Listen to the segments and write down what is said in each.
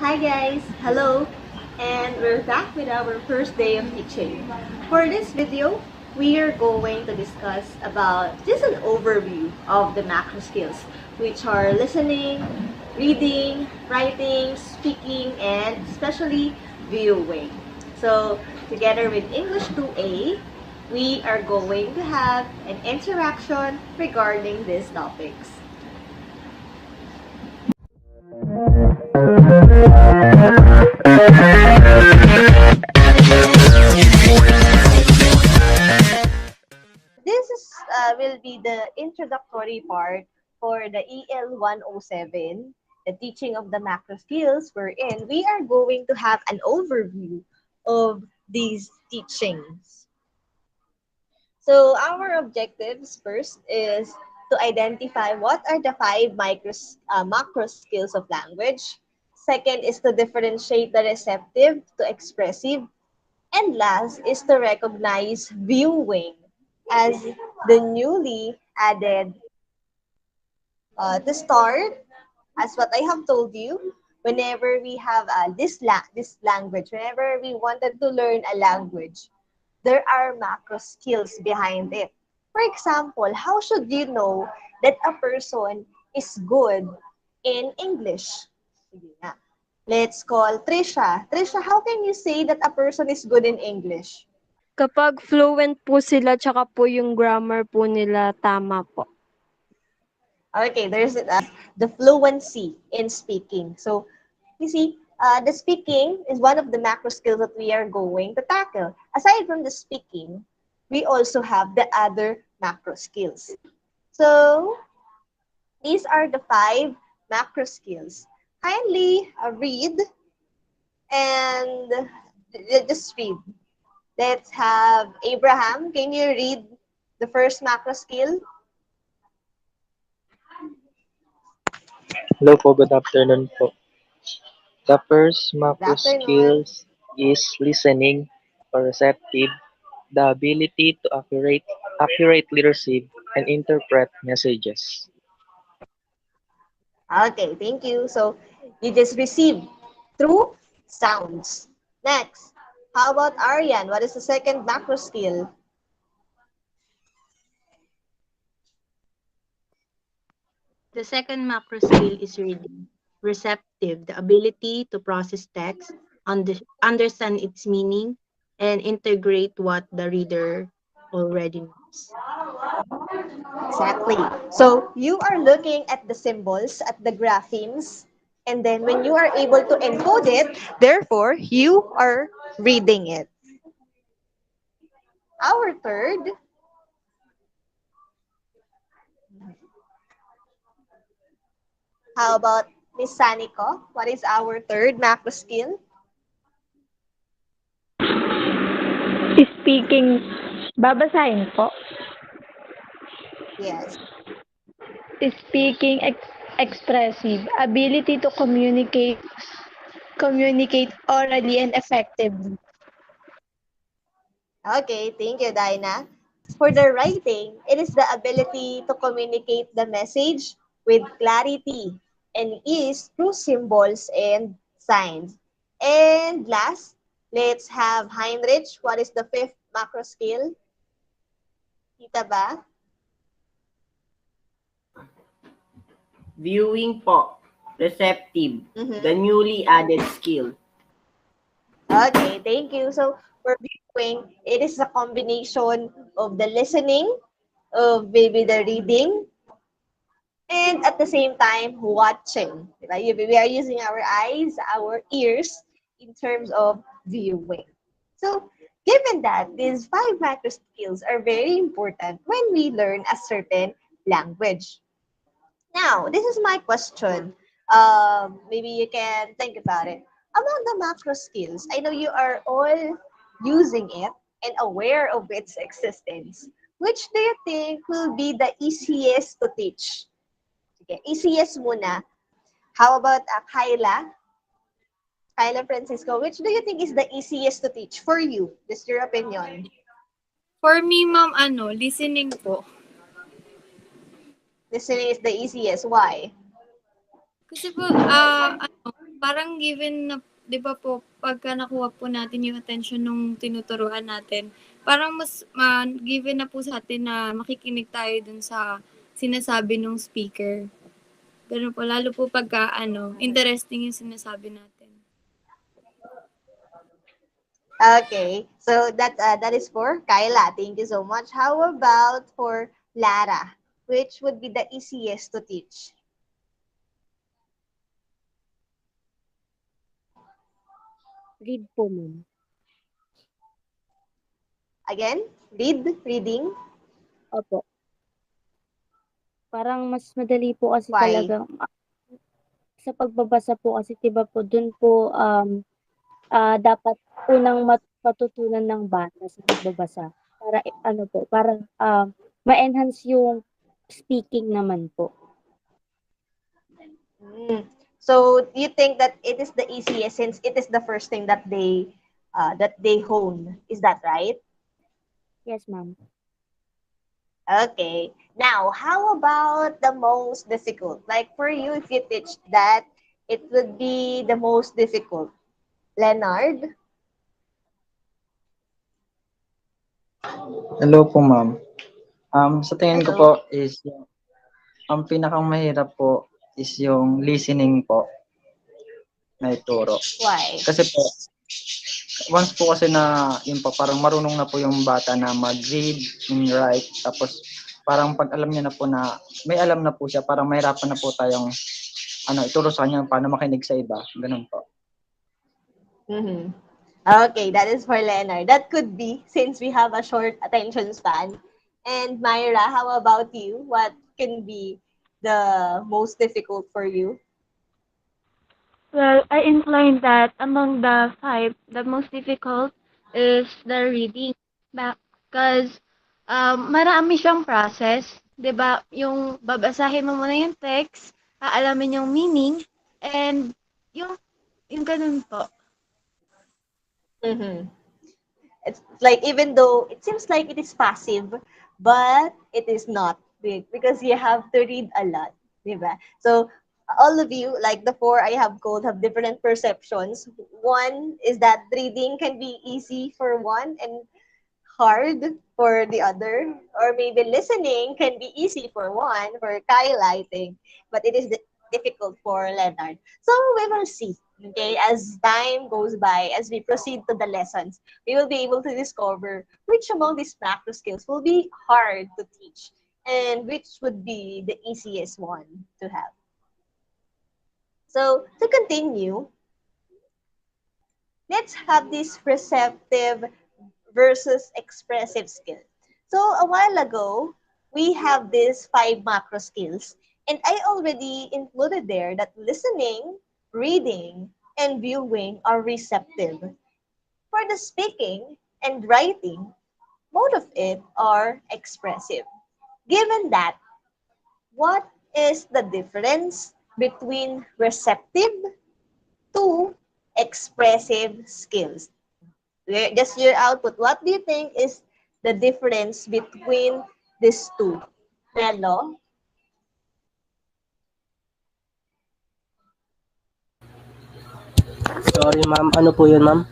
Hi guys, hello, and we're back with our first day of teaching. For this video, we are going to discuss about just an overview of the macro skills, which are listening, reading, writing, speaking, and especially viewing. So, together with English 2A, we are going to have an interaction regarding these topics. This will be the introductory part for the EL 107, the teaching of the macro skills, wherein we are going to have an overview of these teachings. So our objectives first is to identify what are the five macro skills of language. Second is to differentiate the receptive to expressive. And last is to recognize viewing as the newly added to start, as what I have told you, whenever we have this language, whenever we wanted to learn a language, there are macro skills behind it. For example, how should you know that a person is good in English? Sige nga. Let's call Trisha. Trisha, how can you say that a person is good in English? Kapag fluent po sila tsaka po yung grammar po nila tama po. Okay, there's the fluency in speaking. So, you see, the speaking is one of the macro skills that we are going to tackle. Aside from the speaking, we also have the other macro skills. So, these are the five macro skills. Kindly read and just read. Let's have Abraham. Can you read the first macro skill? Hello po, good afternoon po. The first Good macro afternoon. skills is listening or receptive, the ability to accurately receive and interpret messages. Okay, thank you. So you just receive through sounds. Next, how about Aryan? What is the second macro skill? The second macro skill is reading. Receptive, the ability to process text, understand its meaning, and integrate what the reader already knows. Exactly. So you are looking at the symbols, at the graphemes, and then when you are able to encode it, therefore you are reading it. Our third, how about Miss Saniko? What is our third macro skill? Speaking, babasahin po. Yes. Speaking expressive, ability to communicate orally and effectively. Okay, thank you, Dinah. For the writing, it is the ability to communicate the message with clarity and ease through symbols and signs. And last, let's have Heinrich. What is the fifth macro skill? Kita ba? Viewing po, receptive, Mhm. the newly added skill. Okay, thank you. So for viewing, it is a combination of the listening, of maybe the reading, and at the same time, watching. Diba? We are using our eyes, our ears in terms of viewing. So, given that these five macro skills are very important when we learn a certain language. Now, this is my question. Maybe you can think about it. Among the macro skills, I know you are all using it and aware of its existence. Which do you think will be the easiest to teach? Sige, easiest muna. How about Kyla? Kyla Francisco, which do you think is the easiest to teach for you? Just your opinion. For me, ma'am, listening po. Listening is the easiest. Why? Kasi po, parang given na, di ba po, pagka nakuha po natin yung attention nung tinuturuan natin, parang mas given na po sa atin na makikinig tayo dun sa sinasabi ng speaker. Ganun po, lalo po pagka, interesting yung sinasabi natin. Okay, so that is for Kyla. Thank you so much. How about for Lara? Which would be the easiest to teach? Read po, ma'am. Again, reading. Opo. Parang mas madali po kasi Why? talaga sa pagbabasa po kasi 'di ba po dun po dapat unang matutunan ng bata sa pagbabasa para ano po, para ma-enhance yung speaking naman po. So you think that it is the easiest since it is the first thing that they hone. Is that right? Yes, ma'am. Okay. Now, how about the most difficult? Like for you, if you teach that, it would be the most difficult. Leonard? Hello po, ma'am. Sa tingin ko Hello. po is ang pinakang mahirap po is yung listening po na ituro. Why? Kasi po, once po kasi na yung parang marunong na po yung bata na mag-read and write, tapos parang pag alam niya na po na may alam na po siya, parang mahirapan na po tayong ituro sa kanya paano makinig sa iba. Ganun po. Mm-hmm. Okay, that is for Leonard. That could be since we have a short attention span. And Myra, how about you? What can be the most difficult for you? Well, I incline that among the 5, the most difficult is the reading. Because marami siyang process. 'Di ba? Yung babasahin mo muna yung text, aalamin yung meaning, and yung ganun po. Mm-hmm. It's like even though it seems like it is passive, but it is not because you have to read a lot, diba? So all of you, like the four I have called, have different perceptions. One is that reading can be easy for one and hard for the other, or maybe listening can be easy for one, for Kyle, I think, but it is difficult for Leonard. So we will see. Okay, as time goes by, as we proceed to the lessons, we will be able to discover which among these macro skills will be hard to teach and which would be the easiest one to have. So to continue, let's have this receptive versus expressive skill. So a while ago, we have these 5 macro skills, and I already included there that listening, reading, and viewing are receptive. For the speaking and writing, both of it are expressive. Given that, what is the difference between receptive to expressive skills? Just your output. What do you think is the difference between these two? Hello? Sorry, ma'am. Ano po yun, ma'am?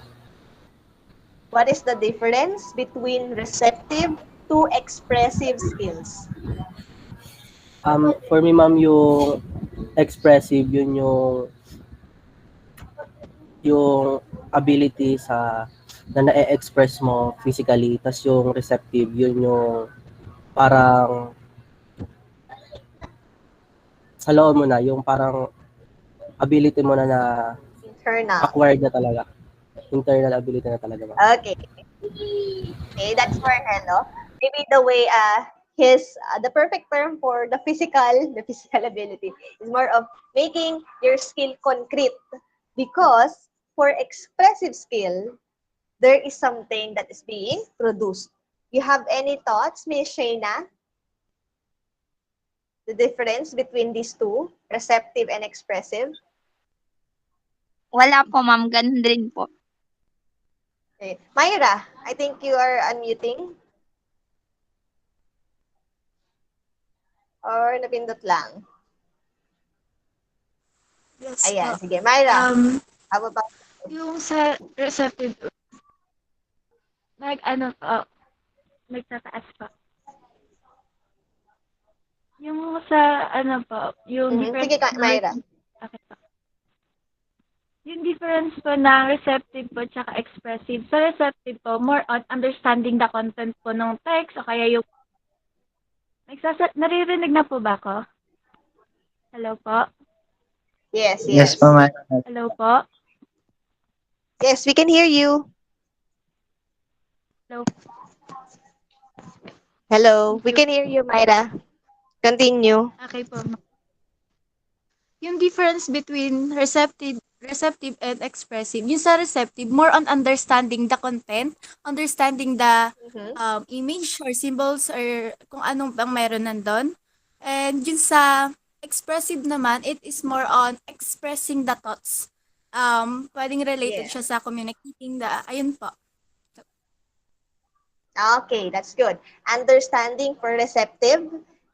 What is the difference between receptive to expressive skills? For me, ma'am, yung expressive, yun yung ability na na-express mo physically. Tas yung receptive, yun yung parang sa loob mo na, yung parang ability mo na Internal. acquired na talaga. Internal ability na talaga, ma'am. Okay. Okay, that's for hello. Maybe the way the perfect term for the physical ability is more of making your skill concrete, because for expressive skill there is something that is being produced. You have any thoughts, Miss Shayna? The difference between these two, receptive and expressive? Wala po, ma'am. Ganun din po. Okay. Myra, I think you are unmuting. Or napindot lang? Yes Ayan, po. sige. Myra, Um, how about yung sa receptive, ano po, nagtataas po. Yung sa ano po, yung difference Sige, ng Myra. okay po. Yung difference po ng receptive po tsaka expressive. Sa receptive po, more on understanding the content po ng text o kaya yung naririnig na po ba ako? Hello po? Yes, Yes yes. po, ma'am. Hello po? Yes, we can hear you. Hello? Hello, we can hear you, Myra. Continue. Okay po. Yung difference between receptive and expressive. Yung sa receptive, more on understanding the content, understanding the image or symbols or kung anong bang meron nandun. And yung sa expressive naman, it is more on expressing the thoughts. Pwedeng related Yeah. siya sa communicating ayun po. Okay, that's good. Understanding for receptive,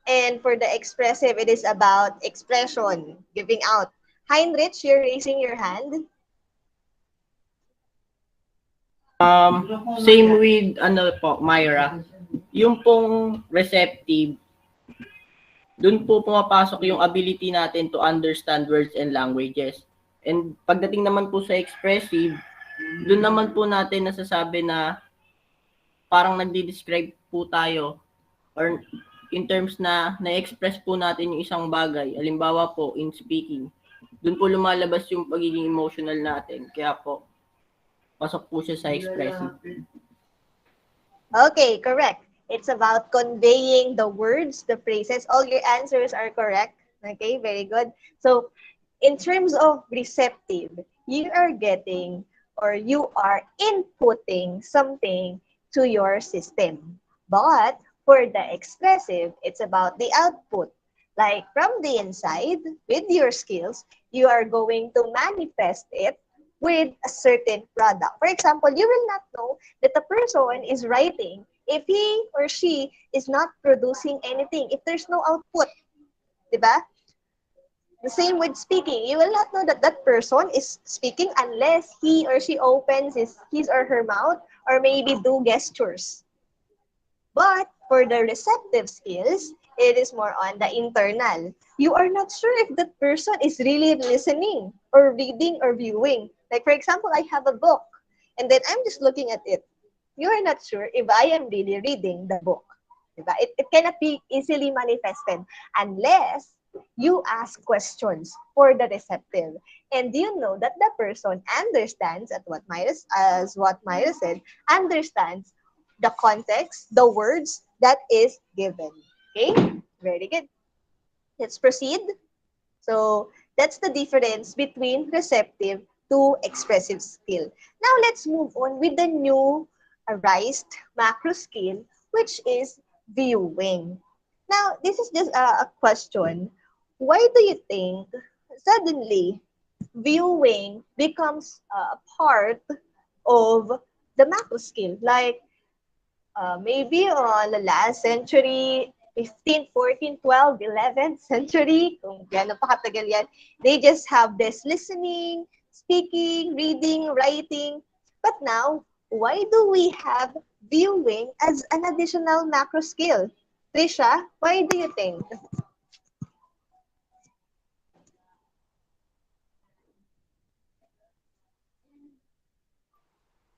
and for the expressive, it is about expression, giving out. Heinrich, you're raising your hand. Same with ano po, Myra. Yung pong receptive, dun po pumapasok yung ability natin to understand words and languages. And pagdating naman po sa expressive, dun naman po natin nasasabi na parang nagdi-describe po tayo or in terms na na-express po natin yung isang bagay. Halimbawa po, in speaking. Dun po lumalabas yung pagiging emotional natin. Kaya po, pasok po siya sa expressive. Okay, correct. It's about conveying the words, the phrases. All your answers are correct. Okay, very good. So, in terms of receptive, you are getting or you are inputting something to your system. But for the expressive, it's about the output. Like from the inside, with your skills, you are going to manifest it with a certain product. For example, you will not know that the person is writing if he or she is not producing anything, if there's no output. Diba? The same with speaking. You will not know that that person is speaking unless he or she opens his or her mouth or maybe do gestures. But for the receptive skills, it is more on the internal. You are not sure if that person is really listening or reading or viewing. Like for example, I have a book and then I'm just looking at it. You are not sure if I am really reading the book. It cannot be easily manifested unless you ask questions for the receptive. And you know that the person understands as what Myra said, understands the context, the words that is given. Okay? Very good. Let's proceed. So that's the difference between receptive to expressive skill. Now let's move on with the new arised macro skill, which is viewing. Now, this is just a question. Why do you think suddenly viewing becomes a part of the macro skill? Like, maybe on the last century, 15th, 14th, 12th, 11th century, kung gano'n pa katagal yan, they just have this listening, speaking, reading, writing. But now, why do we have viewing as an additional macro skill? Trisha, why do you think?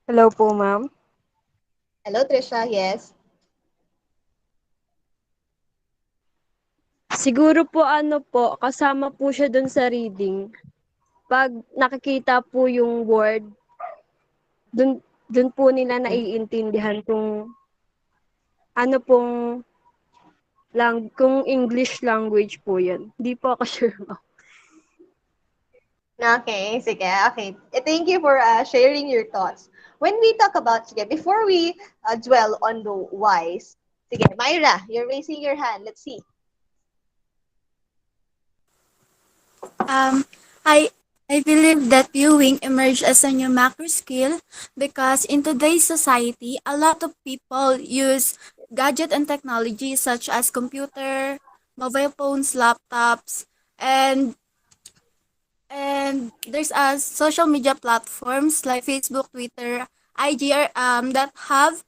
Hello po, ma'am. Hello, Trisha. Yes. Siguro po kasama po siya dun sa reading. Pag nakikita po yung word, dun po nila naiintindihan kung ano pong kung English language po yan. Hindi po ako sure, ma'am. Okay, sige. Okay. Thank you for sharing your thoughts. When we talk about, sige, before we dwell on the whys, sige, Myra, you're raising your hand. Let's see. I believe that viewing emerged as a new macro skill because in today's society, a lot of people use gadget and technology such as computer, mobile phones, laptops, and And there's social media platforms like Facebook, Twitter, IG that have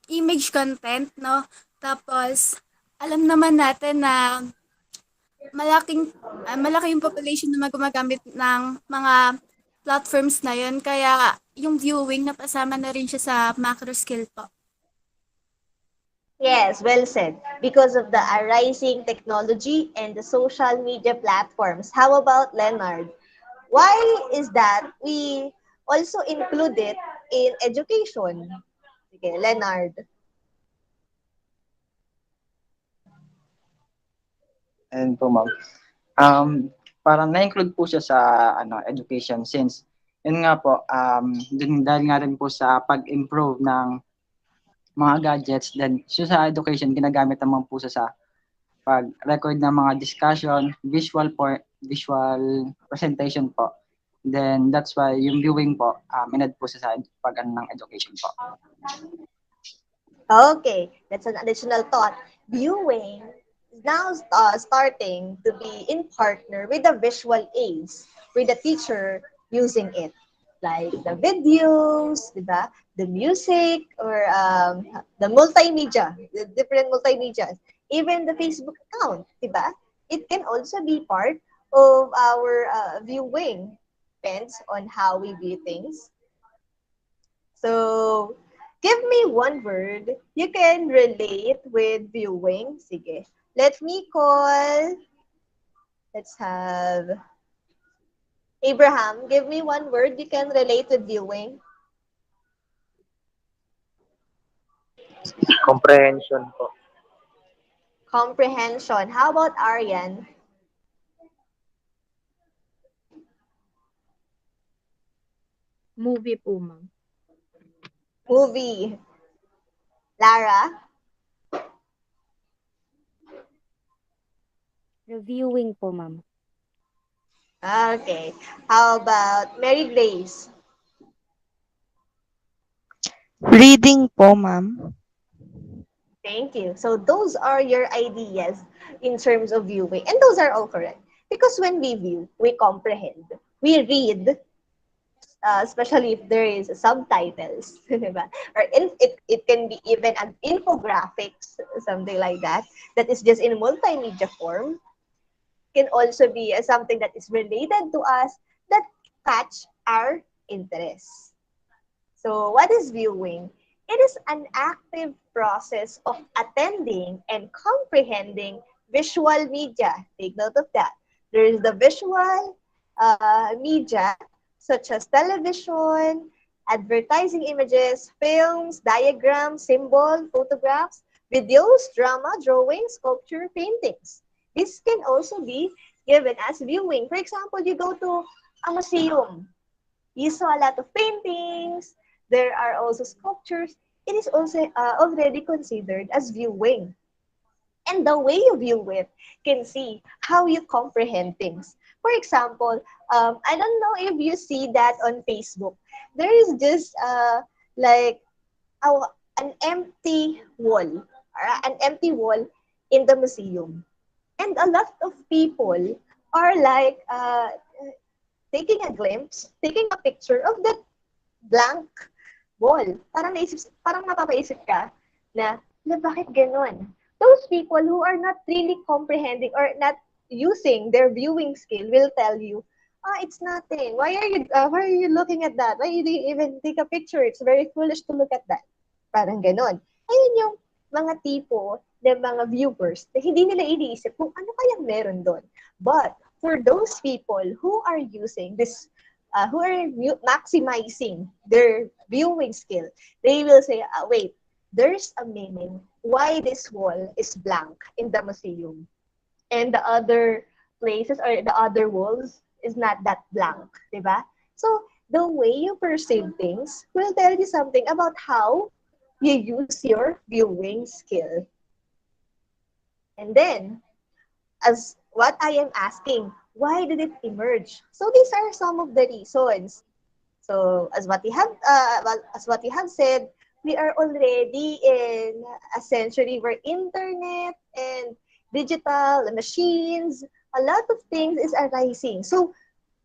image content, no? Tapos, alam naman natin na malaki yung population na gumagamit ng mga platforms na yun. Kaya yung viewing napasama na rin siya sa macro skill po. Yes, well said. Because of the arising technology and the social media platforms. How about Leonard? Why is that we also include it in education? Okay, Leonard. And po, ma'am. Parang na-include po siya sa education since yun nga po, dahil nga rin po sa pag-improve ng mga gadgets, then siya sa education, ginagamit naman po siya sa pag-record ng mga discussion, visual presentation po. Then that's why yung viewing po, inad po siya sa ng education po. Okay, that's an additional thought. Viewing is now starting to be in partner with the visual aids, with the teacher using it. Like the videos, diba? The music, or the multimedia, the different multimedia, even the Facebook account, diba? It can also be part of our viewing. Depends on how we view things. So, give me one word you can relate with viewing. Sige. Let me call, let's have Abraham. Give me one word you can relate with viewing. Comprehension po. Comprehension. How about Aryan? Movie po, ma'am. Movie. Lara? Reviewing po, ma'am. Okay. How about Mary Grace? Reading po, ma'am. Thank you. So those are your ideas in terms of viewing. And those are all correct. Because when we view, we comprehend. We read, especially if there is subtitles, or it can be even an infographics, something like that is just in multimedia form. Can also be something that is related to us that catch our interest. So what is viewing? It is an active process of attending and comprehending visual media. Take note of that. There is the visual media such as television, advertising images, films, diagrams, symbols, photographs, videos, drama, drawings, sculpture, paintings. This can also be given as viewing. For example, you go to a museum. You saw a lot of paintings. There are also sculptures. It is also already considered as viewing. And the way you view it can see how you comprehend things. For example, I don't know if you see that on Facebook. There is just like an empty wall, in the museum. And a lot of people are like taking a glimpse, taking a picture of that blank wall. Parang mapapaisip ka na bakit ganun? Those people who are not really comprehending or not using their viewing skill will tell you, it's nothing. Why are you looking at that? Why do you even take a picture? It's very foolish to look at that. Parang ganon. Ayun yung mga tipo ng mga viewers na hindi nila iniisip kung ano kayang meron doon. But for those people who are using this, who are maximizing their viewing skill, they will say, wait, there's a meaning why this wall is blank in the museum. And the other places or the other walls is not that blank, diba? So the way you perceive things will tell you something about how you use your viewing skill. And then, as what I am asking, why did it emerge? So these are some of the reasons. So as what you have said, we are already in a century where internet and digital machines, a lot of things is arising. So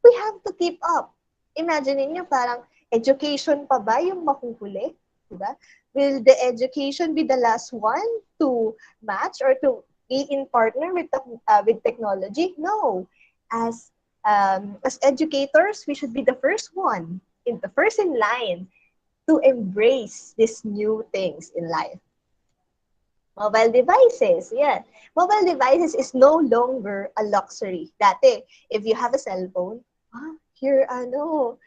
we have to keep up. Imagine niyo parang education pa ba yung mahuhuli? Diba? Will the education be the last one to match or to be in partner with technology? No. As educators, we should be the first in line to embrace these new things in life. Mobile devices, yeah. Mobile devices is no longer a luxury. Dati, if you have a cell phone, you're alta,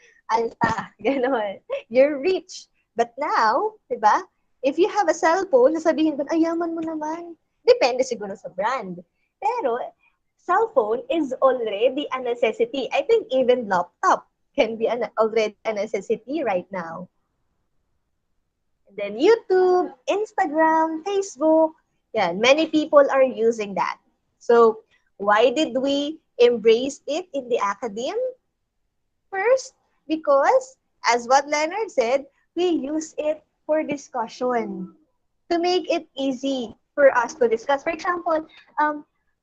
ganon. You're rich. But now, diba? If you have a cell phone, sasabihin ko, ay, yaman mo naman. Depende siguro sa brand. Pero, cell phone is already a necessity. I think even laptop can be already a necessity right now. And then YouTube, Instagram, Facebook, yeah, many people are using that. So, why did we embrace it in the academe? First, because, as what Leonard said, we use it for discussion to make it easy for us to discuss. For example,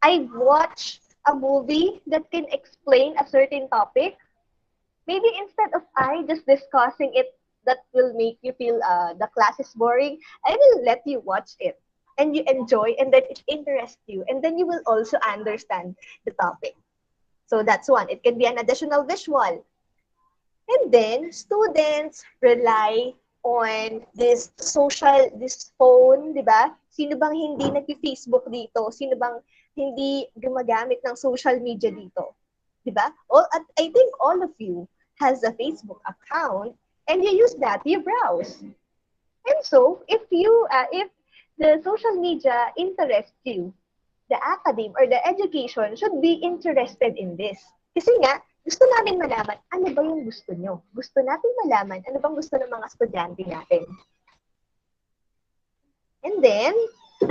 I watch a movie that can explain a certain topic. Maybe instead of I just discussing it, that will make you feel the class is boring, I will let you watch it and you enjoy and then it interests you and then you will also understand the topic. So that's one. It can be an additional visual. And then students rely on this phone, di ba? Sino bang hindi nag-Facebook dito? Sino bang hindi gumagamit ng social media dito? Di ba? I think all of you has a Facebook account and you use that, you browse. And so, if the social media interests you, the academe or the education should be interested in this. Kasi nga, gusto namin malaman, ano ba yung gusto nyo? Gusto natin malaman, ano bang gusto ng mga estudyante natin? And then,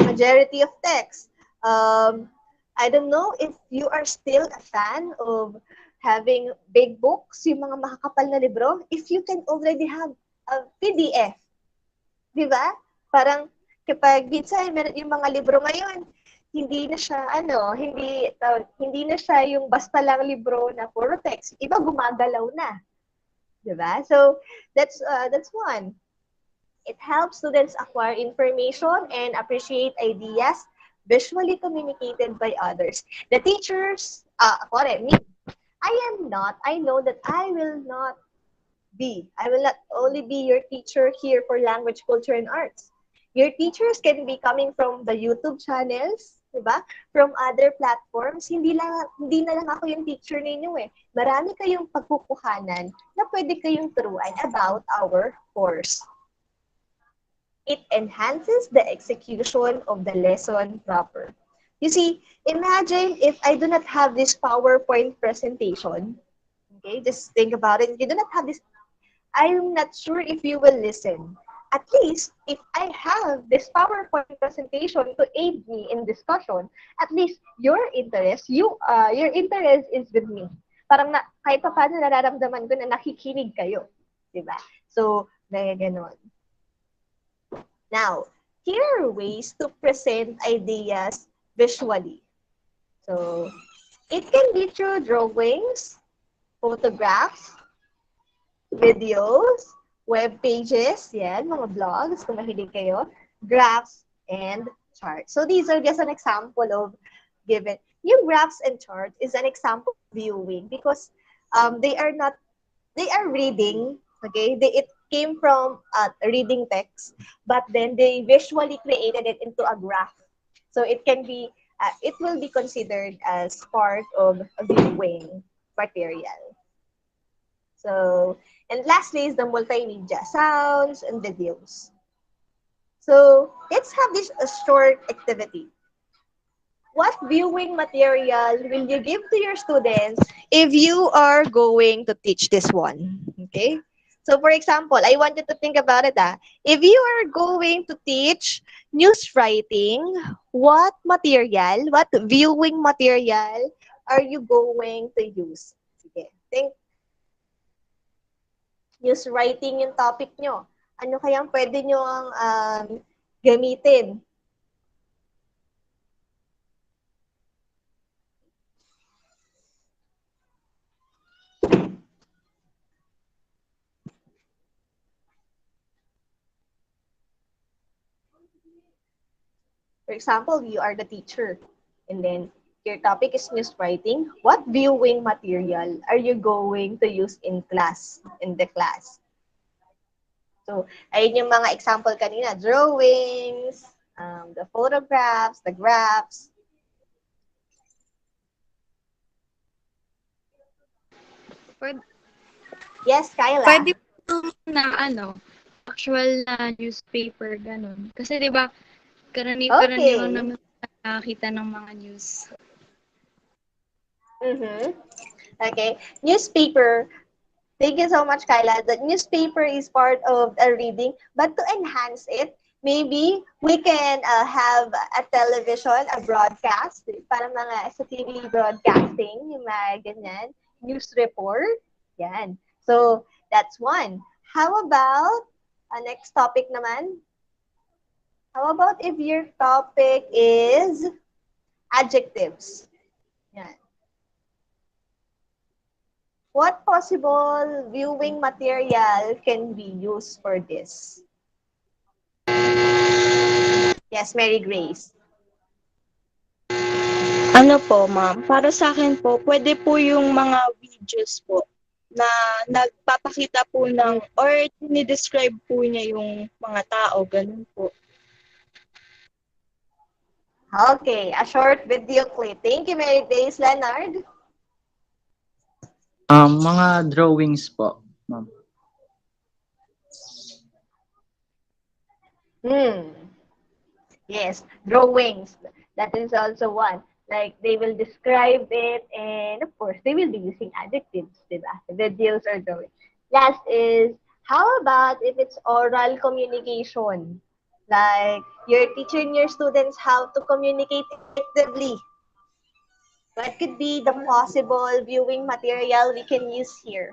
majority of text. I don't know if you are still a fan of having big books, yung mga makakapal na libro, if you can already have a PDF. Di ba? Parang kapag minsan yung mga libro ngayon, hindi na siya hindi na siya yung basta lang libro na puro text. Iba gumagalaw na. Di ba? So that's one. It helps students acquire information and appreciate ideas visually communicated by others. The teachers, me, I know that I will not only be your teacher here for language, culture, and arts. Your teachers can be coming from the YouTube channels, diba? From other platforms. Hindi na lang ako yung teacher ninyo eh. Marami kayong pagkukuhanan na pwede kayong turuan about our course. It enhances the execution of the lesson proper. You see, imagine if I do not have this PowerPoint presentation. Okay, just think about it. If you do not have this, I'm not sure if you will listen. At least, if I have this PowerPoint presentation to aid me in discussion, at least your interest is with me. Parang kahit pa paano nararamdaman ko na nakikinig kayo. Diba? So, ganon. Now, here are ways to present ideas visually. So, it can be through drawings, photographs, videos, web pages, yan, mga blogs, kung mahilig kayo, graphs, and charts. So, these are just an example of given. Yung graphs and charts is an example of viewing because they are reading, okay? It came from reading text, but then they visually created it into a graph. So it will be considered as part of viewing material. So, and lastly is the multimedia, sounds and videos. So let's have this short activity. What viewing material will you give to your students if you are going to teach this one? Okay. So, for example, I want you to think about it. If you are going to teach news writing, what viewing material are you going to use? Sige, think. News writing yung topic nyo. Ano kayang pwede nyo ang gamitin? For example, you are the teacher, and then your topic is news writing. What viewing material are you going to use in the class? So, ayun yung mga example kanina, drawings, the photographs, the graphs. Yes, Kyla. Pwede po na actual na newspaper, ganun. Kasi 'di ba, karaniwan naman nakakita ng mga news. Okay. Newspaper. Thank you so much, Kyla. The newspaper is part of a reading, but to enhance it, maybe we can have a television, a broadcast, para mga sa TV broadcasting, yung mga ganyan, news report. Yan. So, that's one. How about, next topic naman? How about if your topic is adjectives? Yan. What possible viewing material can be used for this? Yes, Mary Grace. Ano po, ma'am? Para sa akin po, pwede po yung mga videos po na nagpapakita po ng or dinidescribe po niya yung mga tao, ganun po. Okay, a short video clip. Thank you, Mary Grace. Leonard? Mga drawings po, ma'am. Yes, drawings. That is also one. Like, they will describe it, and of course, they will be using adjectives, diba? Videos or drawings. Last is, how about if it's oral communication? Like, you're teaching your students how to communicate effectively. What could be the possible viewing material we can use here?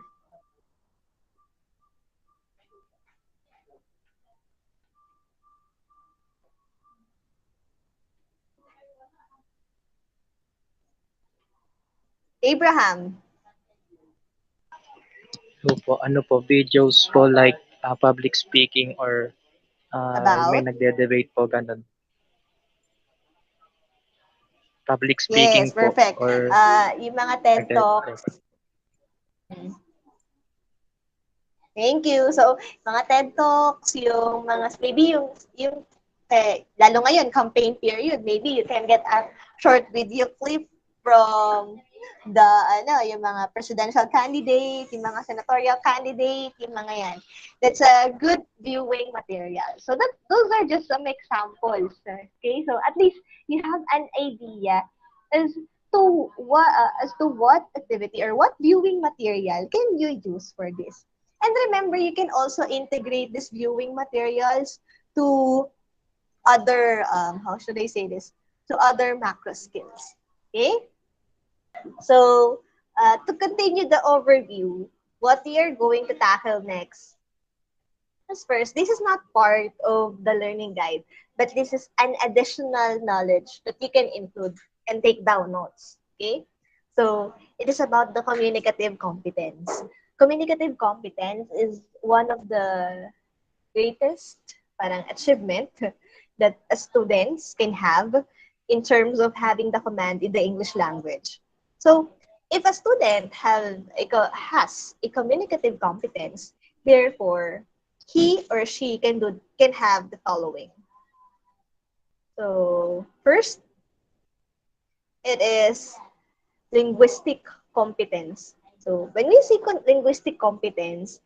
Abraham. Ano po, videos po like public speaking or may nagde-debate po, ganun. Public speaking yes, perfect. po. Or Yung mga TED Talks. Thank you. So, mga TED Talks, yung mga, maybe yung lalo ngayon, campaign period, maybe you can get a short video clip from yung mga presidential candidate, yung mga senatorial candidate, yung mga yan. That's a good viewing material. So those are just some examples. Okay, so at least you have an idea as to what activity or what viewing material can you use for this. And remember, you can also integrate these viewing materials to other, how should I say this? To other macro skills. Okay? So, to continue the overview, what we are going to tackle next is first, this is not part of the learning guide, but this is an additional knowledge that you can include and take down notes. Okay? So, it is about the communicative competence. Communicative competence is one of the greatest achievement that students can have in terms of having the command in the English language. So, if a student has a communicative competence, therefore, he or she can have the following. So, first, it is linguistic competence. So, when we say linguistic competence,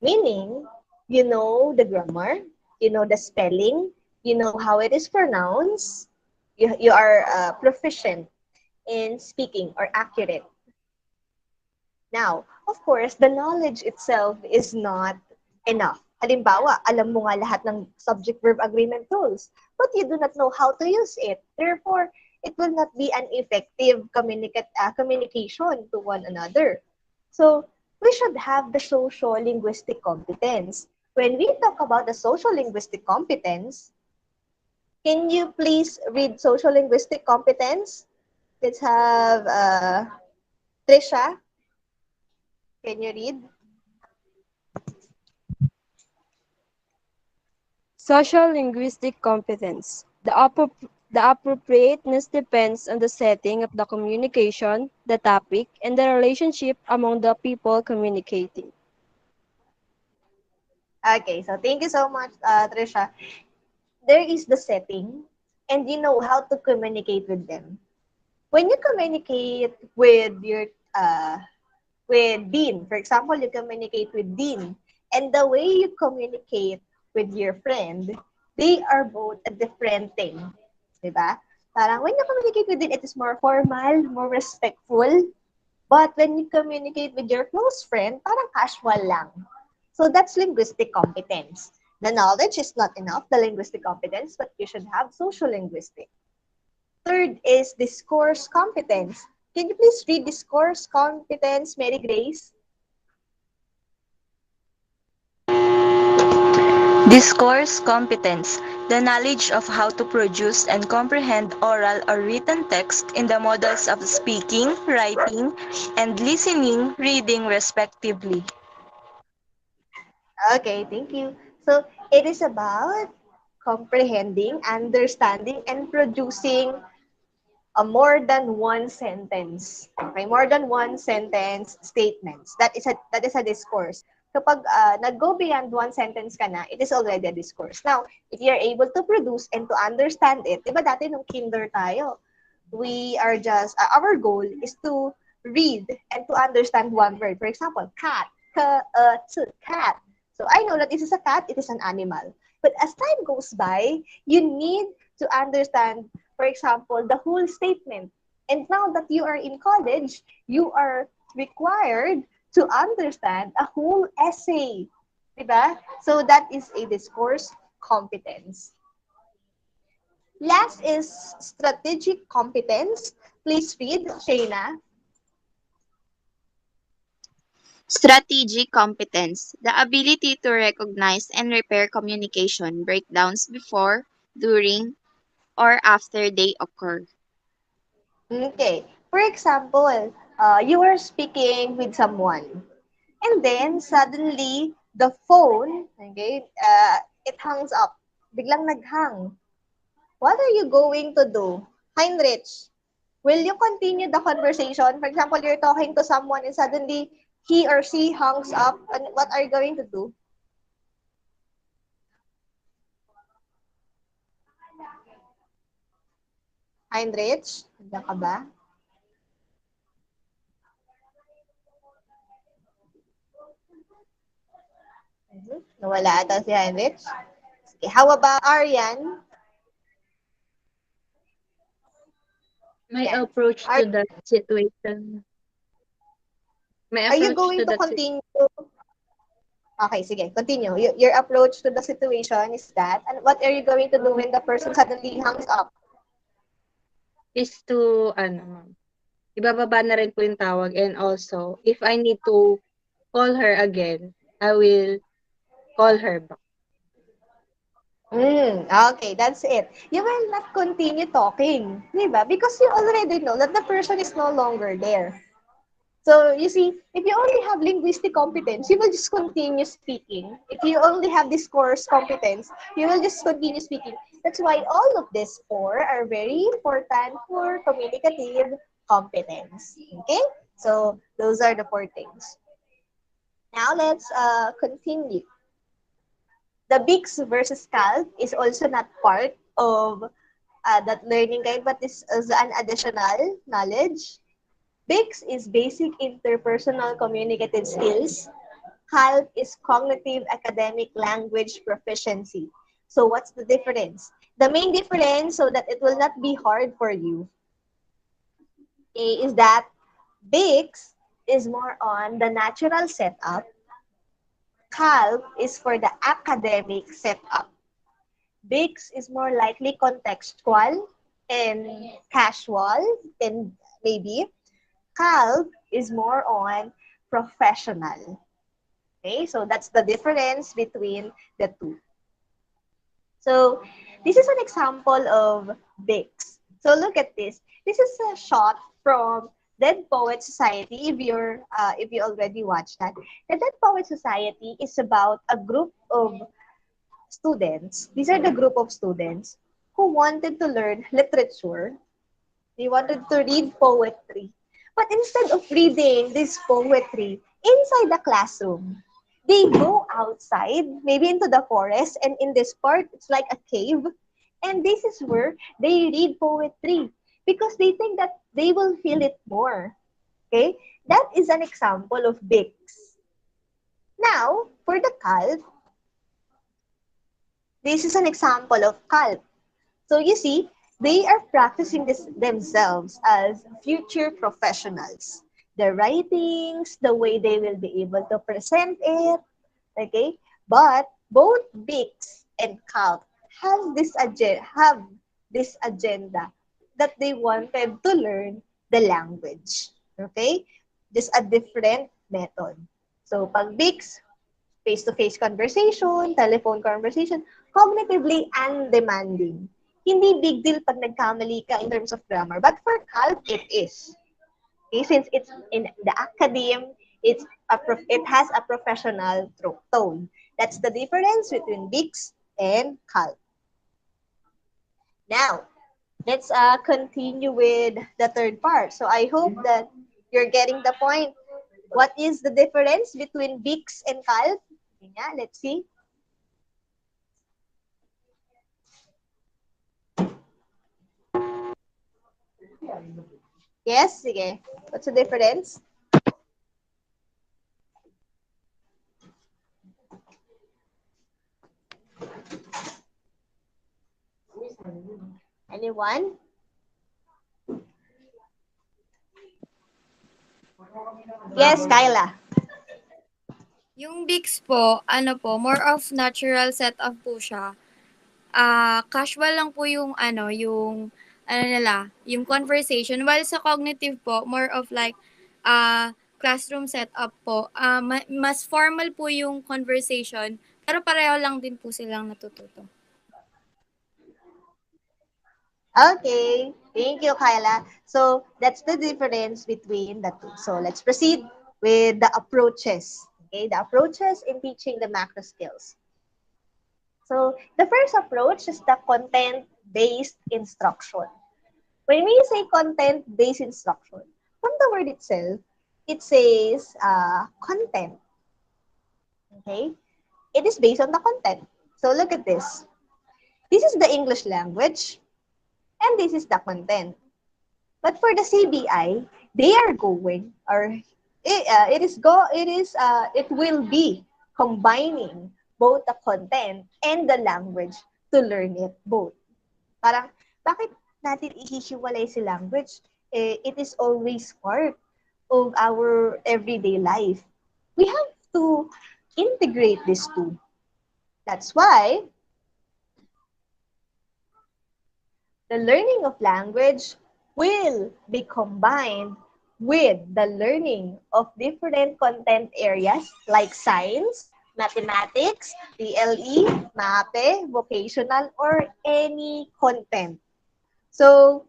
meaning you know the grammar, you know the spelling, you know how it is pronounced, you are proficient in speaking or accurate. Now, of course, the knowledge itself is not enough. Halimbawa, alam mo nga lahat ng subject-verb agreement tools, but you do not know how to use it. Therefore, it will not be an effective communication to one another. So, we should have the social-linguistic competence. When we talk about the social-linguistic competence, can you please read social-linguistic competence? Let's have Trisha. Can you read? Social linguistic competence. The The appropriateness depends on the setting of the communication, the topic, and the relationship among the people communicating. Okay, so thank you so much, Trisha. There is the setting, and you know how to communicate with them. When you communicate with Dean, for example, you communicate with Dean, and the way you communicate with your friend, they are both a different thing. Diba? Parang when you communicate with Dean, it is more formal, more respectful. But when you communicate with your close friend, parang casual lang. So that's linguistic competence. The knowledge is not enough, the linguistic competence, but you should have social linguistic. Third is discourse competence. Can you please read discourse competence, Mary Grace? Discourse competence, the knowledge of how to produce and comprehend oral or written text in the models of speaking, writing, and listening, reading respectively. Okay, thank you. So it is about comprehending, understanding, and producing a more than one sentence. Okay, more than one sentence statements. That is a discourse. Kapag nag-go beyond one sentence ka na, it is already a discourse. Now, if you're able to produce and to understand it, di ba dati nung kinder tayo, we are just, our goal is to read and to understand one word. For example, cat, cat. So I know that this is a cat, it is an animal. But as time goes by, you need to understand, for example, the whole statement. And now that you are in college, you are required to understand a whole essay. Diba? So that is a discourse competence. Last is strategic competence. Please read, Shayna. Strategic competence, the ability to recognize and repair communication breakdowns before, during, or after they occur. Okay. For example, you are speaking with someone, and then suddenly the phone, okay, it hangs up. Biglang naghang. What are you going to do? Heinrich, will you continue the conversation? For example, you're talking to someone and suddenly he or she hangs up. And what are you going to do? Heinrich, nandiyan ka ba? Nawala ata si Heinrich. Okay, how about Aryan? My Yan. approach to that situation. My Are you approach going to to that continue? Okay, sige, continue. Your approach to the situation is that, and what are you going to do when the person suddenly hangs up? is to, ibababa na rin po yung tawag. And also, if I need to call her again, I will call her back. Okay, that's it. You will not continue talking, di ba? Because you already know that the person is no longer there. So, you see, if you only have linguistic competence, you will just continue speaking. If you only have discourse competence, you will just continue speaking. That's why all of these four are very important for communicative competence. Okay? So, those are the four things. Now, let's continue. The BICS versus CALC is also not part of that learning guide, but this is an additional knowledge. BICS is basic interpersonal communicative skills. CALC is cognitive academic language proficiency. So what's the difference? The main difference, so that it will not be hard for you, is that BICS is more on the natural setup. CALC is for the academic setup. BICS is more likely contextual and casual, and maybe CALC is more on professional. Okay, so that's the difference between the two. So this is an example of BICS. So look at this. This is a shot from Dead Poet Society. If you already watched that, the Dead Poet Society is about a group of students. These are the group of students who wanted to learn literature. They wanted to read poetry. But instead of reading this poetry inside the classroom, they go outside, maybe into the forest, and in this part, it's like a cave. And this is where they read poetry because they think that they will feel it more. Okay? That is an example of Bix. Now, for the cult, this is an example of cult. So you see, they are practicing this themselves as future professionals. The writings, the way they will be able to present it, okay? But both Bix and Cult have this agenda that they wanted to learn the language, okay? Just a different method. So pag Bix, face-to-face conversation, telephone conversation, cognitively undemanding. Hindi big deal pag nagkamali ka in terms of grammar. But for CALP, it is. Okay, since it's in the academe, it has a professional tone. That's the difference between BICS and CALP. Now, let's continue with the third part. So I hope that you're getting the point. What is the difference between BICS and CALP? Yeah, let's see. Yes, sige. What's the difference? Anyone? Yes, Kyla. Yung Bix po, more of natural setup po siya. Casual lang po yung yung conversation. While sa cognitive po, more of like classroom setup po. Mas formal po yung conversation, pero pareho lang din po silang natututo. Okay, thank you, Kyla. So that's the difference between the two. So let's proceed with the approaches. Okay, the approaches in teaching the macro skills. So the first approach is the content-based instruction. When we say content-based instruction, from the word itself, it says content. Okay, it is based on the content. So look at this. This is the English language. And this is the content. But for the CBI, they are going, or it will be combining both the content and the language to learn it both. Parang, bakit natin ihihiwalay si language? It is always part of our everyday life. We have to integrate these two. That's why the learning of language will be combined with the learning of different content areas like science, mathematics, TLE, MAPE, vocational, or any content. So,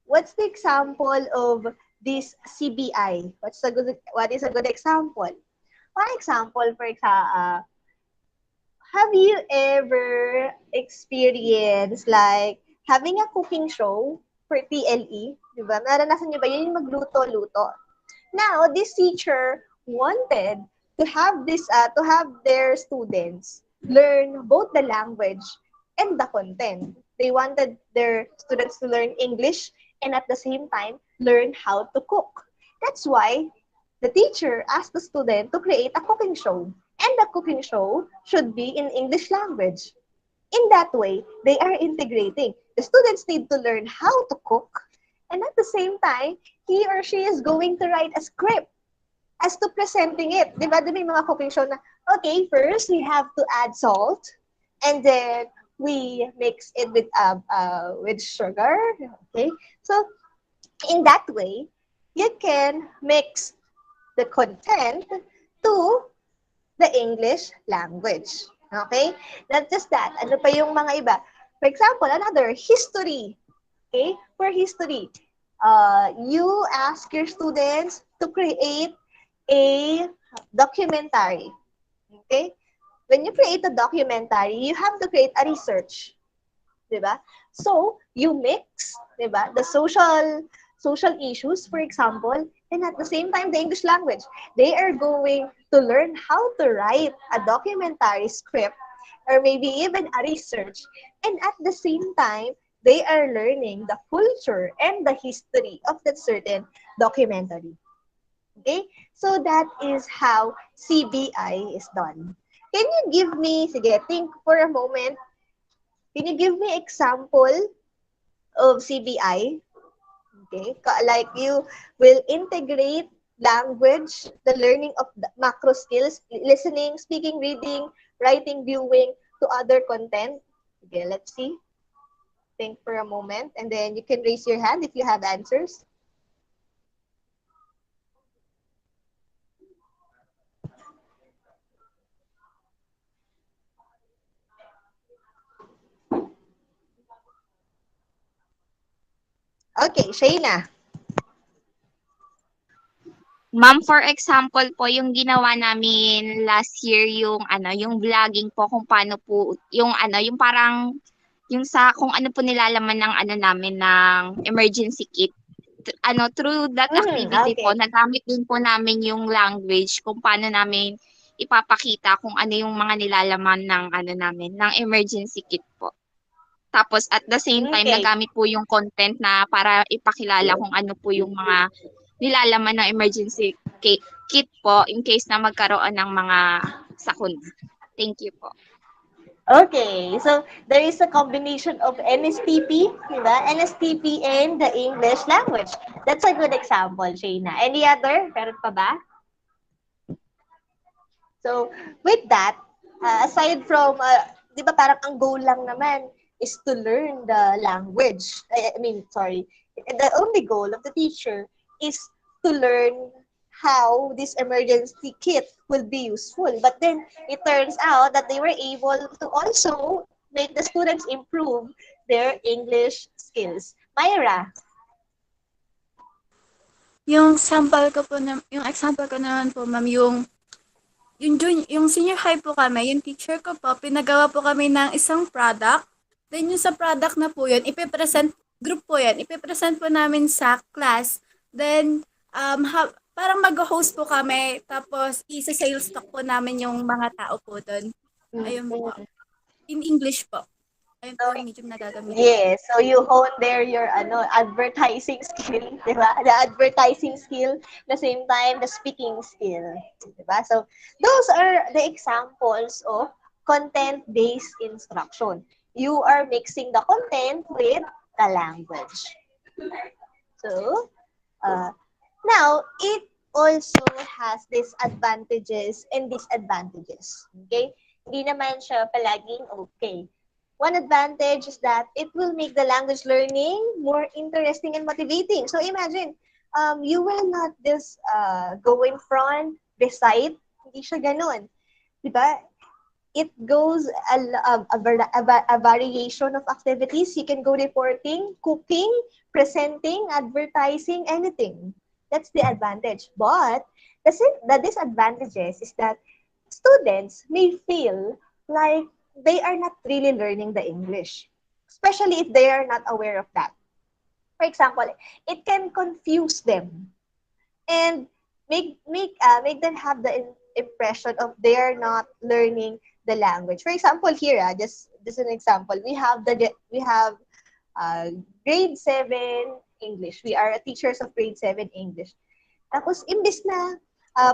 what's the example of this CBI? What is a good example? For example, have you ever experienced like having a cooking show for TLE, di ba? Naranasan niyo ba yun yung magluto-luto? Now, this teacher wanted to have their students learn both the language and the content. They wanted their students to learn English and at the same time learn how to cook. That's why the teacher asked the student to create a cooking show. And the cooking show should be in English language. In that way, they are integrating. The students need to learn how to cook, and at the same time, he or she is going to write a script as to presenting it. Di ba? May mga cooking show na, okay, first we have to add salt, and then we mix it with sugar. Okay, so in that way, you can mix the content to the English language. Okay? Not just that. Ano pa yung mga iba? For example, another, history. Okay? For history, you ask your students to create a documentary. Okay? When you create a documentary, you have to create a research. diba? So, you mix, diba, the social issues, for example, and at the same time, the English language. They are going to learn how to write a documentary script or maybe even a research. And at the same time, they are learning the culture and the history of that certain documentary. Okay? So that is how CBI is done. Can you give me, sige, think for a moment, can you give me example of CBI? Okay? Like you will integrate language, the learning of the macro skills, listening, speaking, reading, writing, viewing to other content. Okay, let's see. Think for a moment and then you can raise your hand if you have answers. Okay, Shayna. Ma'am, for example po, yung ginawa namin last year, yung yung vlogging po kung paano po, yung yung parang, yung sa kung ano po nilalaman ng namin ng emergency kit. Through that activity po, Okay. nagamit din po namin yung language kung paano namin ipapakita kung ano yung mga nilalaman ng namin, ng emergency kit po. Tapos at the same time, Okay. nagamit po yung content na para ipakilala kung ano po yung mga nilalaman ng emergency kit po in case na magkaroon ng mga sakuna. Thank you po. Okay, so there is a combination of NSTP, diba? NSTP and the English language. That's a good example, Shayna. Any other? Meron pa ba? So, with that, aside from, di ba parang ang goal lang naman is to learn the language. The only goal of the teacher is to learn how this emergency kit will be useful. But then, it turns out that they were able to also make the students improve their English skills. Myra? Yung example ko naman po, ma'am, yung senior high po kami, yung teacher ko po, pinagawa po kami ng isang product. Then yung sa product na po yun, group po yan, ipipresent po namin sa class. Then, parang mag-host po kami, tapos isa-sales talk po namin yung mga tao po doon. Ayun po. In English po. Ayun po yung medium na gagamitin. Yes, so you hone there your advertising skill, di ba? The advertising skill, the same time the speaking skill, di ba? So those are the examples of content-based instruction. You are mixing the content with the language. So now it also has disadvantages and disadvantages. Okay? Hindi naman siya palaging okay. One advantage is that it will make the language learning more interesting and motivating. So imagine, you will not just go in front, recite, hindi siya ganun. Diba? It goes a variation of activities. You can go reporting, cooking, presenting, advertising, anything. That's the advantage. But the disadvantages is that students may feel like they are not really learning the English, especially if they are not aware of that. For example, it can confuse them and make them have the impression of they are not learning the language. For example, here, just an example, we have grade 7 English. We are teachers of grade 7 English. Tapos, imbis na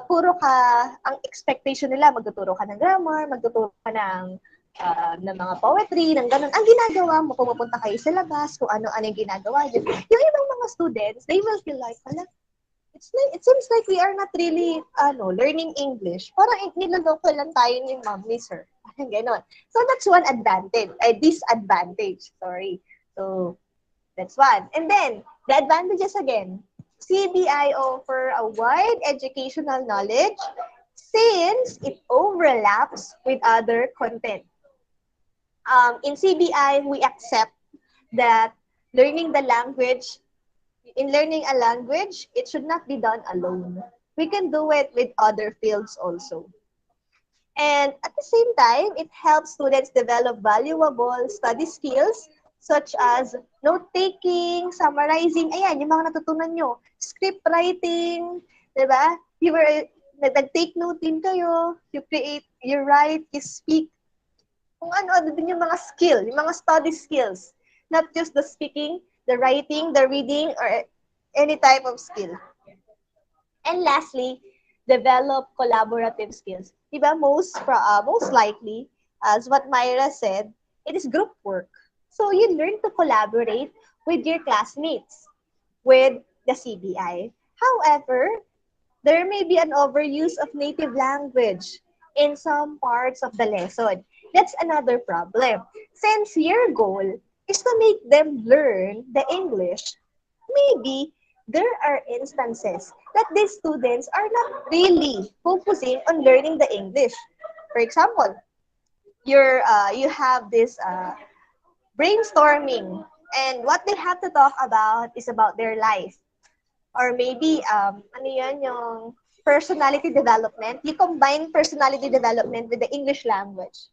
puro ka, ang expectation nila, magtuturo ka ng grammar, magtuturo ka ng mga poetry, ng ganun. Ang ginagawa mo, pumupunta kayo sa labas, kung ano-ano yung ginagawa dyan. Yung ibang mga students, they will feel like, it seems like we are not really learning English. Parang niloloko lang tayo ni ma'am, ni sir. Ganon. So, that's one disadvantage. Sorry. So, that's one. And then, the advantages again. CBI offer a wide educational knowledge since it overlaps with other content. In CBI, we accept that learning a language, it should not be done alone. We can do it with other fields also. And at the same time, it helps students develop valuable study skills such as note-taking, summarizing, ayan, yung mga natutunan nyo. Script writing, di ba? Nag-take note din kayo, you create, you write, you speak, kung ano din yung mga skill, yung mga study skills. Not just the speaking, the writing, the reading, or any type of skill. And lastly, develop collaborative skills. Diba, most likely, as what Myra said, it is group work. So you learn to collaborate with your classmates, with the CBI. However, there may be an overuse of native language in some parts of the lesson. That's another problem. Since your goal is to make them learn the English, maybe there are instances that these students are not really focusing on learning the English. For example, you have this brainstorming, and what they have to talk about is about their life. Or maybe, ano yan, yung personality development. You combine personality development with the English language.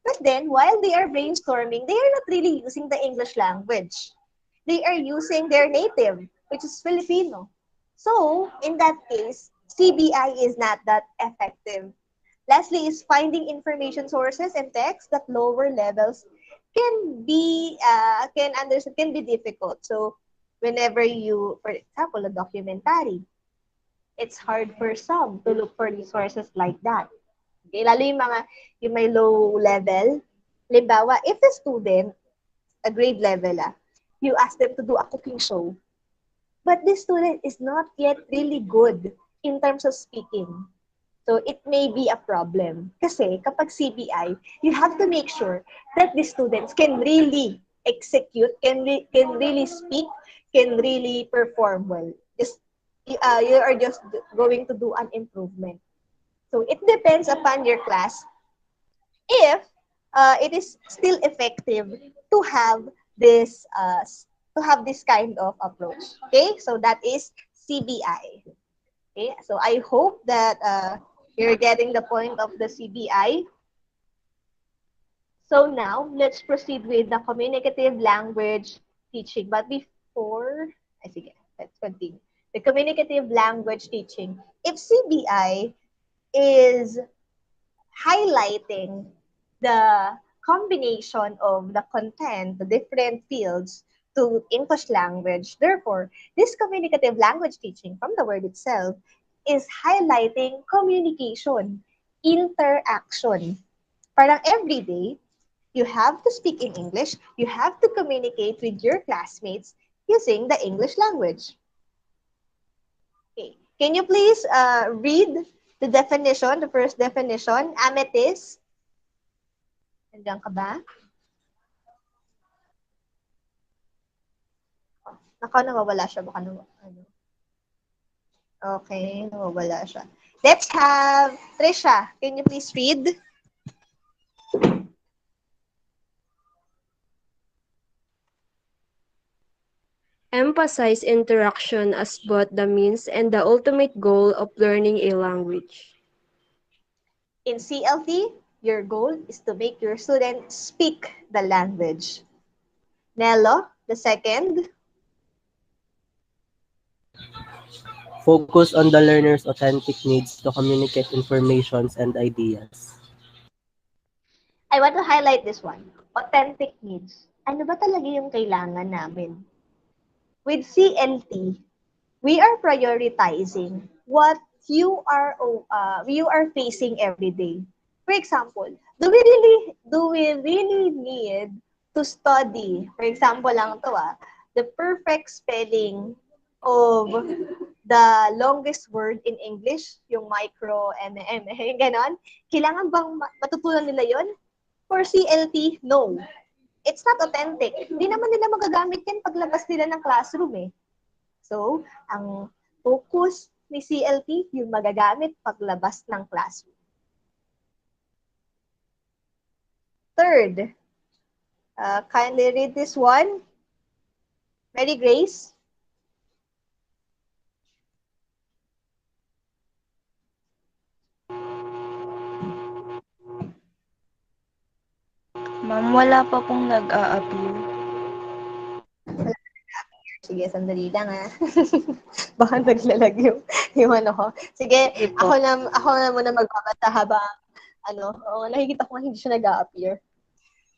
But then, while they are brainstorming, they are not really using the English language. They are using their native, which is Filipino. So, in that case, CBI is not that effective. Lastly is finding information sources and texts that lower levels can be difficult. So, whenever you, for example, a documentary, it's hard for some to look for resources like that. Okay, lalo yung may low level. Halimbawa, if a student, a grade level, you ask them to do a cooking show, but this student is not yet really good in terms of speaking. So, it may be a problem. Kasi, kapag CBI, you have to make sure that the students can really execute, can really speak, can really perform well. You are just going to do an improvement. So, it depends upon your class if it is still effective to have this kind of approach. Okay, so that is CBI. Okay, so I hope that you're getting the point of the CBI. So now let's proceed with the communicative language teaching. But before, let's continue. The communicative language teaching. If CBI is highlighting the combination of the content, the different fields to English language. Therefore, this communicative language teaching, from the word itself, is highlighting communication, interaction. Parang every day, you have to speak in English, you have to communicate with your classmates using the English language. Okay. Can you please read the definition, the first definition? Amethyst. Nandiyan ka ba? Nawawala siya. Baka Okay, nawawala siya. Let's have Trisha. Can you please read? Emphasize interaction as both the means and the ultimate goal of learning a language. In CLT, your goal is to make your student speak the language. Nello, the second. Focus on the learner's authentic needs to communicate informations and ideas. I want to highlight this one. Authentic needs. Ano ba talaga yung kailangan namin? With CLT, we are prioritizing what you are facing every day. For example, do we really need to study? For example lang to the perfect spelling of the longest word in English, yung micro, yung ganon. Kailangan bang matutunan nila yon? For CLT, no. It's not authentic. Hindi naman nila magagamit yan paglabas nila ng classroom eh. So, ang focus ni CLT, yung magagamit paglabas ng classroom. Third, kindly read this one. Ready, Grace? Ma'am, wala pa pong nag-a-appear. sige, sandali lang Baka naglalag yung ano ko. Sige, ako na muna magbabasa habang nakikita ko hindi siya nag-a-appear.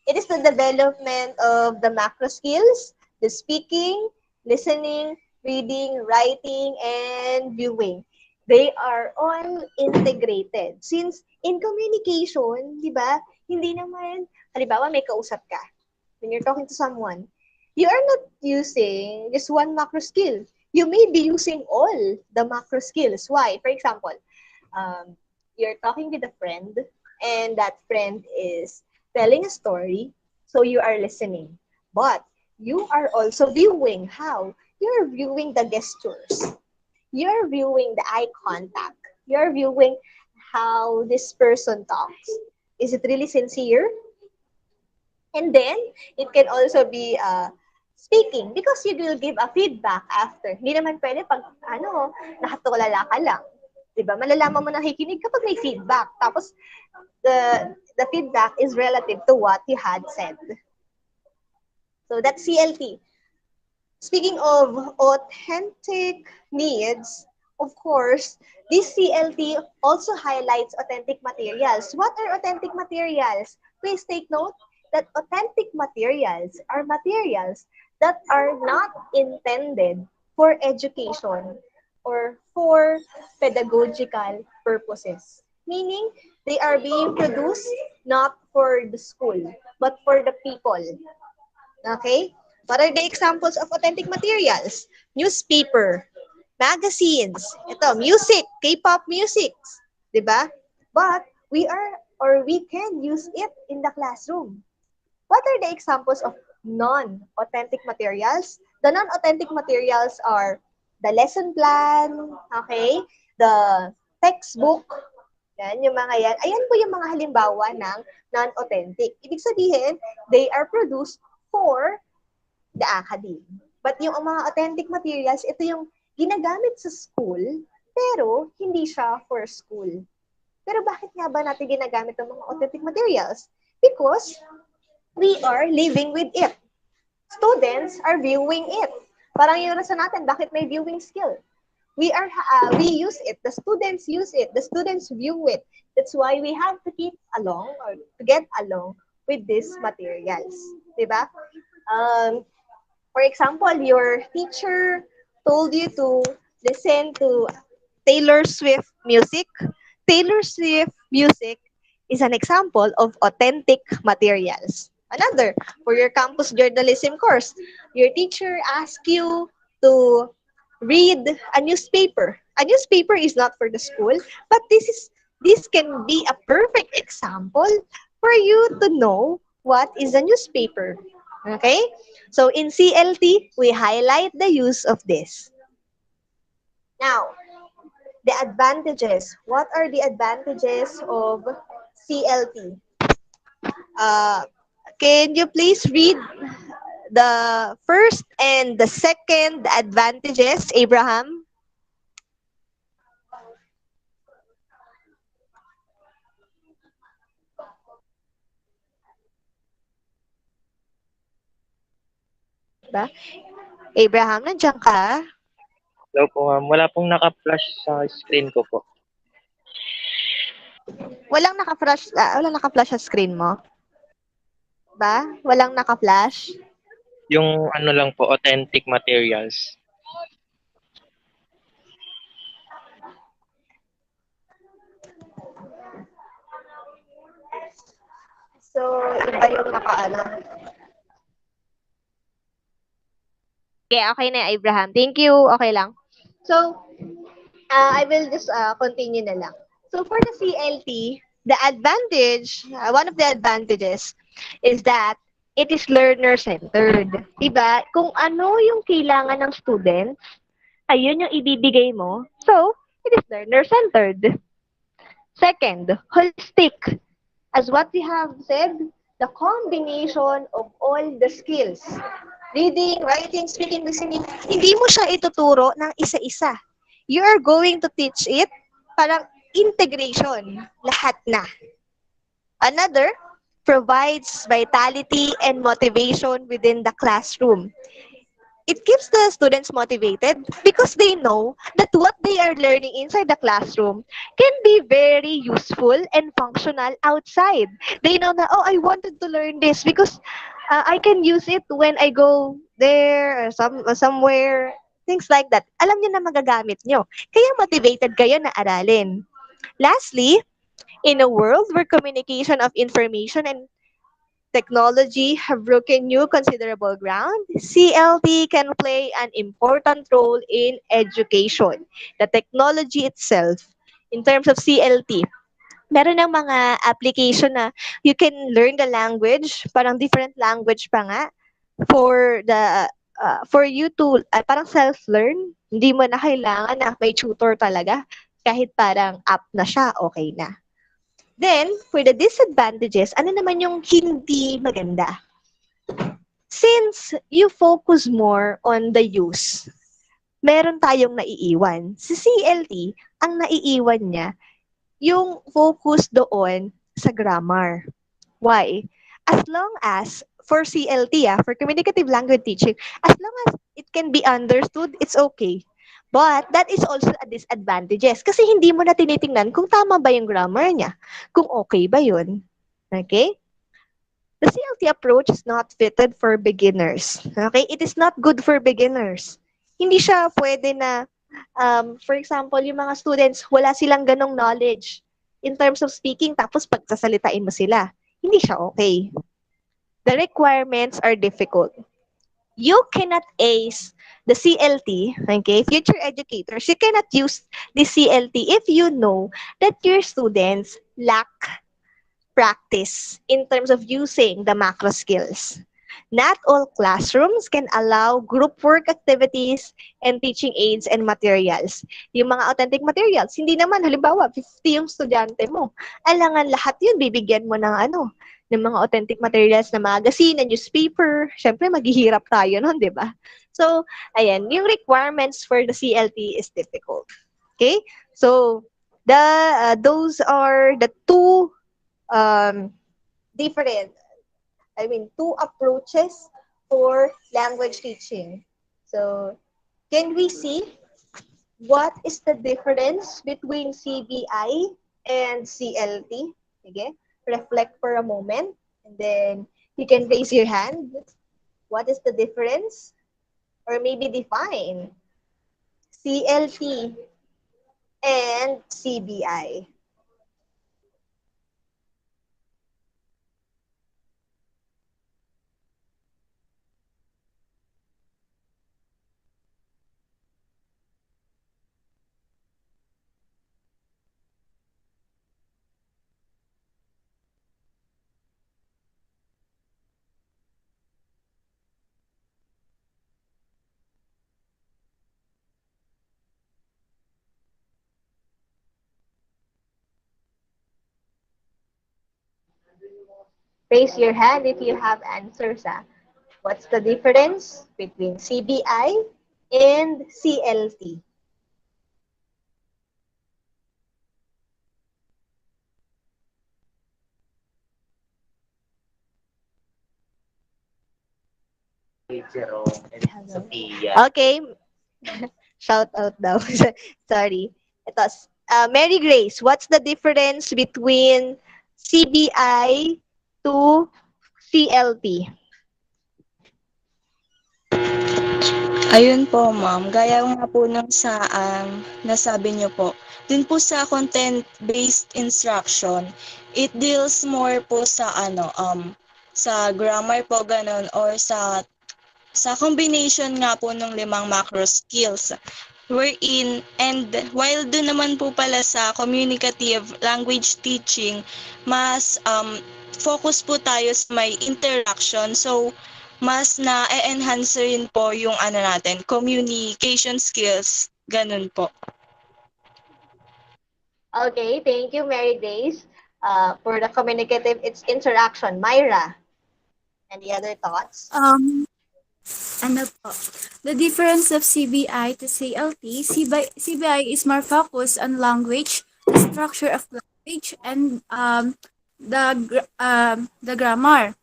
It is the development of the macro skills, the speaking, listening, reading, writing, and viewing. They are all integrated. Since in communication, di ba, hindi naman, halimbawa may kausap ka, when you're talking to someone, you are not using just one macro skill. You may be using all the macro skills. Why? For example, you're talking with a friend, and that friend is telling a story, so you are listening. But you are also viewing. How? You're viewing the gestures. You're viewing the eye contact. You're viewing how this person talks. Is it really sincere? And then, it can also be speaking because you will give a feedback after. Hindi naman pwede pag, nakatulala ka lang. Diba? Malalaman mo nakikinig kapag may feedback. Tapos, the feedback is relative to what you had said. So, that's CLT. Speaking of authentic needs, of course, this CLT also highlights authentic materials. What are authentic materials? Please take note that authentic materials are materials that are not intended for education or for pedagogical purposes. Meaning, they are being produced not for the school, but for the people. Okay? What are the examples of authentic materials? Newspaper, magazines, music, K-pop music, diba? But we can use it in the classroom. What are the examples of non-authentic materials? The non-authentic materials are the lesson plan, okay? The textbook, yan, yung mga yan. Ayan po yung mga halimbawa ng non-authentic. Ibig sabihin, they are produced for the academe. But yung mga authentic materials, ito yung ginagamit sa school, pero hindi siya for school. Pero bakit nga ba natin ginagamit ang mga authentic materials? Because we are living with it. Students are viewing it. Parang yung rason natin, bakit may viewing skill? We use it. The students use it. The students view it. That's why we have to keep along or to get along with these materials. Diba? For example, your teacher told you to listen to Taylor Swift music. Taylor Swift music is an example of authentic materials. Another, for your campus journalism course, your teacher asked you to read a newspaper. A newspaper is not for the school, but this can be a perfect example for you to know what is a newspaper. Okay? So in CLT, we highlight the use of this. Now, the advantages. What are the advantages of CLT? Can you please read the first and the second advantages, Abraham? Ba? Abraham, nandiyan ka? Hello po, ma'am. Wala pong naka-flash sa screen ko po. Walang naka-flash sa screen mo? Ba? Walang naka-flash? Yung ano lang po, authentic materials. So, iba yung naka-ano. Okay na, Abraham. Thank you. Okay lang. So, I will just continue na lang. So, for the CLT, the advantage, one of the advantages is that it is learner-centered. Diba? Kung ano yung kailangan ng students, ayun yung ibibigay mo. So, it is learner-centered. Second, holistic. As what we have said, the combination of all the skills. Reading, writing, speaking, listening, hindi mo siya ituturo ng isa-isa. You are going to teach it parang integration, lahat na. Another, provides vitality and motivation within the classroom. it keeps the students motivated because they know that what they are learning inside the classroom can be very useful and functional outside. They know that, oh, I wanted to learn this because I can use it when I go there or somewhere, things like that. Alam niyo na magagamit niyo. Kaya motivated kayo na aralin. Lastly, in a world where communication of information and technology have broken new considerable ground, CLT can play an important role in education. The technology itself, in terms of CLT, meron ng mga application na you can learn the language, parang different language pa nga, for you to, parang self-learn. Hindi mo na kailangan na may tutor talaga. Kahit parang app na siya, okay na. Then, for the disadvantages, ano naman yung hindi maganda? Since you focus more on the use, meron tayong naiiwan. Si CLT, ang naiiwan niya, yung focus doon sa grammar. Why? As long as, for CLT, for communicative language teaching, as long as it can be understood, it's okay. But that is also a disadvantages kasi hindi mo na tinitingnan kung tama ba yung grammar niya, kung okay ba yun. Okay? The CLT approach is not fitted for beginners. Okay? It is not good for beginners. Hindi siya pwede na, for example, yung mga students, wala silang ganong knowledge in terms of speaking, tapos pagsasalitain mo sila. Hindi siya okay. The requirements are difficult. You cannot ace the CLT, okay, future educators, you cannot use the CLT if you know that your students lack practice in terms of using the macro skills. Not all classrooms can allow group work activities and teaching aids and materials. Yung mga authentic materials, hindi naman, halimbawa, 50 yung estudyante mo. Alangan lahat yun, bibigyan mo ng mga authentic materials na magazine and newspaper. Siyempre, maghihirap tayo nun, di ba? So, ayan, yung requirements for the CLT is difficult. Okay? So, those are the two two approaches for language teaching. So, can we see what is the difference between CBI and CLT? Okay? Reflect for a moment, and then you can raise your hand. What is the difference? Or maybe define CLT and CBI. Raise your hand if you have answers. What's the difference between CBI and CLT? Okay. Shout out daw. Sorry. Ito, Mary Grace, what's the difference between CBI to CLT? Ayun po, ma'am. Gaya nga po nung sa nasabi niyo po, dun po sa content-based instruction, it deals more po sa sa grammar po ganun or sa combination nga po ng 5 macro skills. Wherein, and while doon naman po pala sa communicative language teaching, mas focus po tayo sa may interaction. So, mas na-enhance rin po yung natin, communication skills. Ganun po. Okay, thank you, Mary Grace. For the communicative, it's interaction. Myra, any other thoughts? The difference of CBI to CLT, CBI is more focused on language, the structure of language, and the grammar.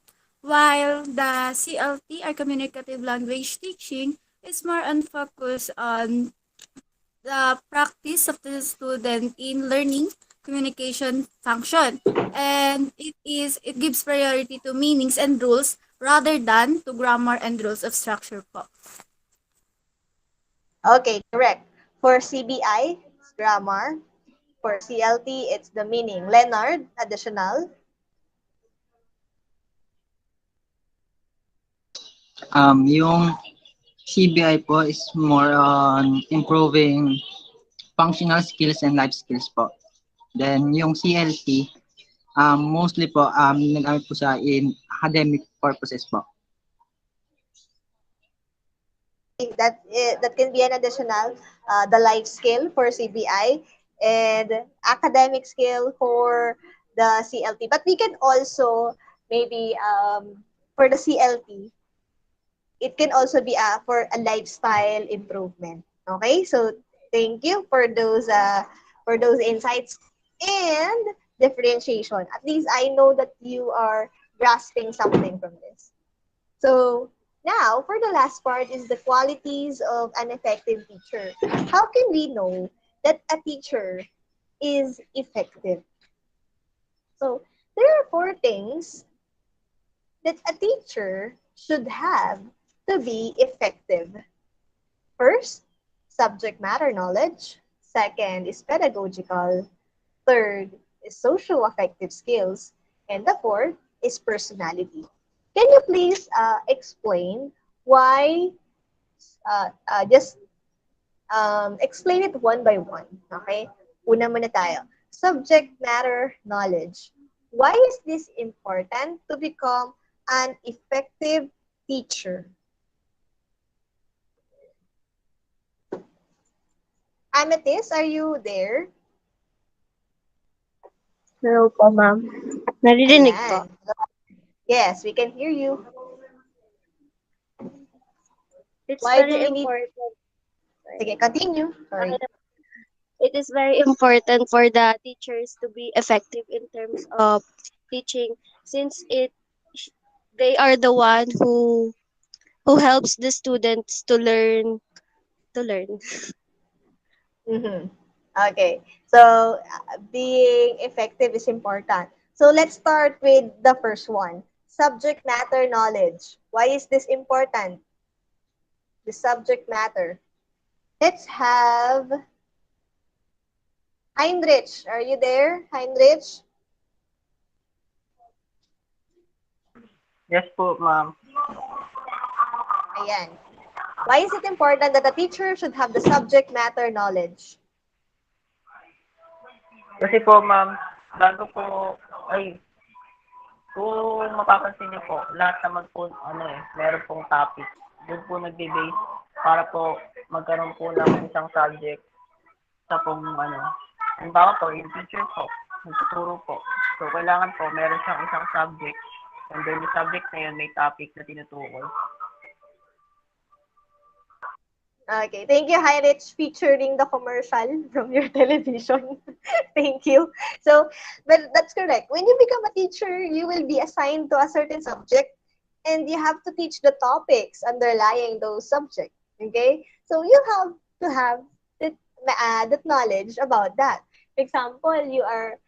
While the CLT, or communicative language teaching, is more on focus on the practice of the student in learning communication function, and it gives priority to meanings and rules rather than to grammar and rules of structure po. Okay, correct. For CBI, it's grammar. For CLT, it's the meaning. Leonard, additional. Yung CBI po is more on improving functional skills and life skills po. Then yung CLT, mostly po nagamit po siya in academic purposes po. That can be an additional, the life skill for CBI and academic skill for the CLT. But we can also maybe for the CLT, it can also be for a lifestyle improvement. Okay, so thank you for those insights and differentiation. At least I know that you are grasping something from this. So now, for the last part is the qualities of an effective teacher. How can we know that a teacher is effective? So there are 4 things that a teacher should have to be effective. First, subject matter knowledge. Second is pedagogical. Third is socio-affective skills. And the fourth is personality. Can you please explain why, just explain it one by one, okay? Una muna tayo. Subject matter knowledge. Why is this important to become an effective teacher? Amethyst, are you there? Hello po, ma'am. Naririnig po. Yes, we can hear you. It's Why very do we need... important. Okay, continue. Sorry. It is very important for the teachers to be effective in terms of teaching, since they are the one who helps the students to learn. Mm-hmm. Okay, so being effective is important. So let's start with the first one. Subject matter knowledge. Why is this important? The subject matter. Let's have Heinrich. Are you there, Heinrich? Yes po, ma'am. Ayan. Why is it important that a teacher should have the subject matter knowledge? Kasi po, ma'am, kung mapapansin niyo po, lahat naman po, meron pong topic. Doon po nagbe-base para po magkaroon po ng isang subject sa pong, halimbawa po, yung teacher po, nagtuturo po. So, kailangan po, meron siyang isang subject, and then yung subject na yun, may topic na tinutukoy. Okay, thank you, Heinrich, featuring the commercial from your television. Thank you. So, but that's correct. When you become a teacher, you will be assigned to a certain subject, and you have to teach the topics underlying those subjects. Okay, so you have to have that knowledge about that. For example,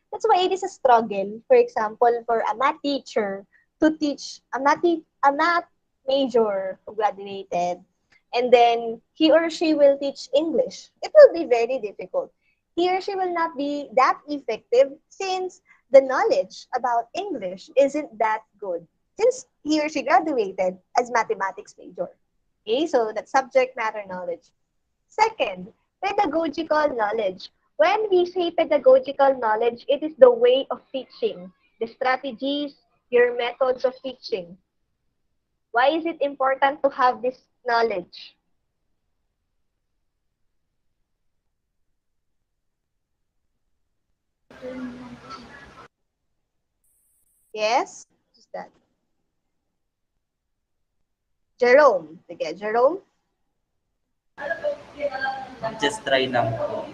that's why it is a struggle. For example, for a math teacher to teach a math major who graduated, and then he or she will teach English. It will be very difficult. He or she will not be that effective since the knowledge about English isn't that good, since he or she graduated as mathematics major. Okay, so that's subject matter knowledge. Second, pedagogical knowledge. When we say pedagogical knowledge, it is the way of teaching, the strategies, your methods of teaching. Why is it important to have this knowledge? Yes? Who's that? Jerome. Sige, Jerome? Just try lang po.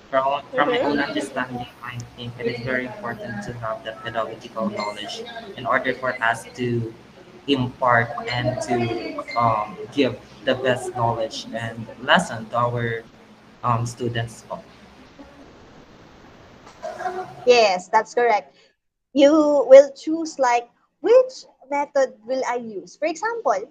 From my own understanding, I think it is very important to have that pedagogical knowledge in order for us to impart and to give the best knowledge and lesson to our students. Yes, that's correct. You will choose like which method will I use. For example,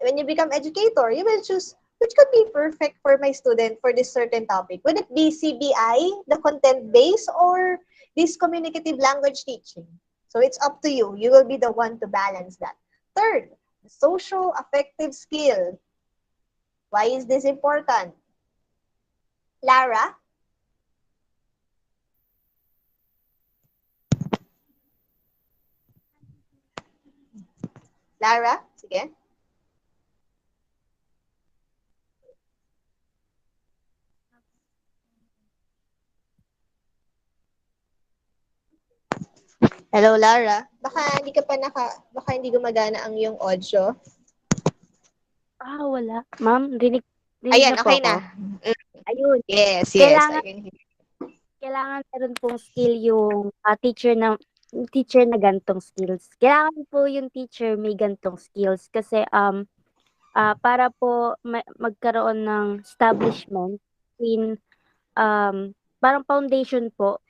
when you become educator, you will choose which could be perfect for my student for this certain topic. Would it be CBI, the content base, or this communicative language teaching? So it's up to you. You will be the one to balance that. Third, the social affective skill. Why is this important? Lara? Lara? Sige. Hello, Lara. Baka hindi gumagana ang iyong audio. Wala. Ma'am, rinig Ayan, na po okay ako. na. Ayun. Yes, I Kailangan can hear. kailangan meron pong skill yung teacher na gantong skills. Kailangan po yung teacher may gantong skills kasi para po magkaroon ng establishment between parang foundation po,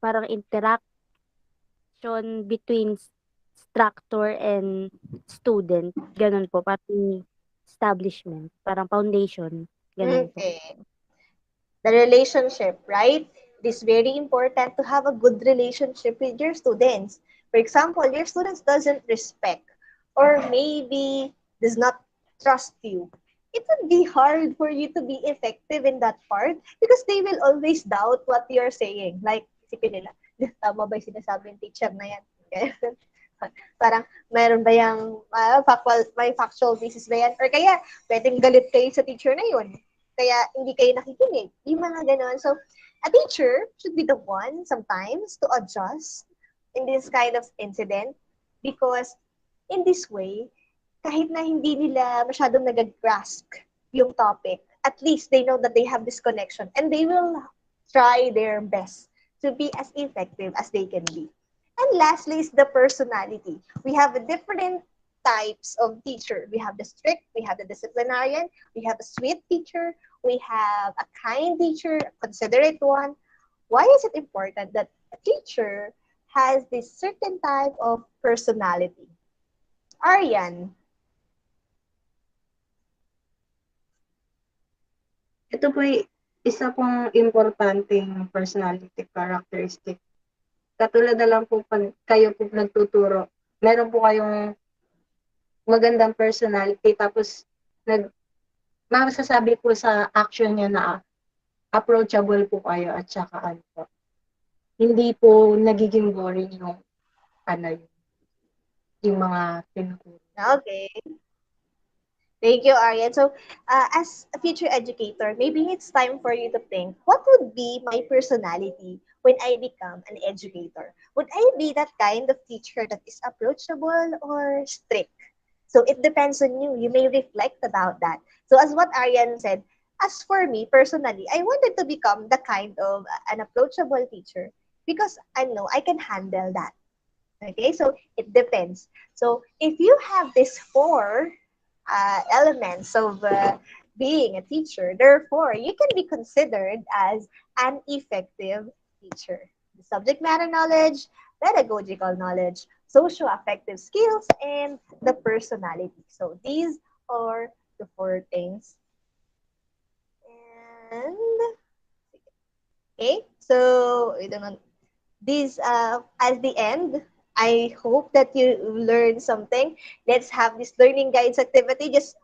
parang interaction between instructor and student. Ganun po, parang establishment, parang foundation. Ganun po. Okay. The relationship, right? It is very important to have a good relationship with your students. For example, your students doesn't respect or maybe does not trust you. It would be hard for you to be effective in that part because they will always doubt what you're saying. Like, isipin nila, tama ba yung sinasabi ng teacher na yan? Parang, mayroon ba yung may factual basis ba yan? Or kaya, pwedeng galit kayo sa teacher na yun. Kaya, hindi kayo nakikinig. Yung mga ganon. So, a teacher should be the one sometimes to adjust in this kind of incident because in this way, kahit na hindi nila masyadong nag-grasp yung topic, at least they know that they have this connection and they will try their best to be as effective as they can be. And lastly is the personality. We have different types of teacher. We have the strict, we have the disciplinarian, we have a sweet teacher, we have a kind teacher, a considerate one. Why is it important that a teacher has this certain type of personality? Aryan. Ito po isa pong importanteng personality characteristic. Katulad na lang po pag kayo po nagtuturo, meron po kayong magandang personality tapos masasabi po sa action niya na approachable po kayo at saka hindi po nagiging boring yung mga tinuturo. Okay. Thank you, Aryan. So, as a future educator, maybe it's time for you to think, what would be my personality when I become an educator? Would I be that kind of teacher that is approachable or strict? So, it depends on you. You may reflect about that. So, as what Aryan said, as for me, personally, I wanted to become the kind of an approachable teacher because I know I can handle that. Okay, so it depends. So, if you have these four elements of being a teacher. Therefore, you can be considered as an effective teacher. The subject matter knowledge, pedagogical knowledge, socio-affective skills, and the personality. So these are the four things. And okay, so we don't know. These at the end, I hope that you learned something. Let's have this learning guides activity, just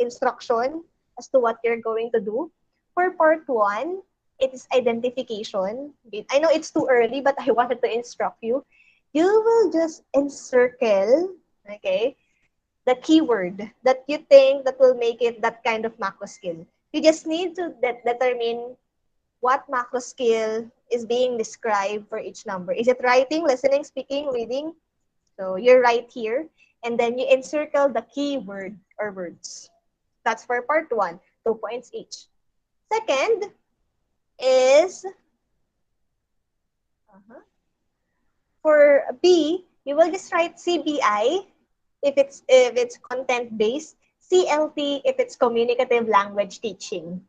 instruction as to what you're going to do. For part 1, it is identification. I know it's too early, but I wanted to instruct you. You will just encircle, okay, the keyword that you think that will make it that kind of macro skill. You just need to determine what macro skill is being described for each number. Is it writing, listening, speaking, reading? So you write here, and then you encircle the keyword or words. That's for part 1, 2 points each. Second is, for B, you will just write CBI if it's content based, CLT if it's communicative language teaching.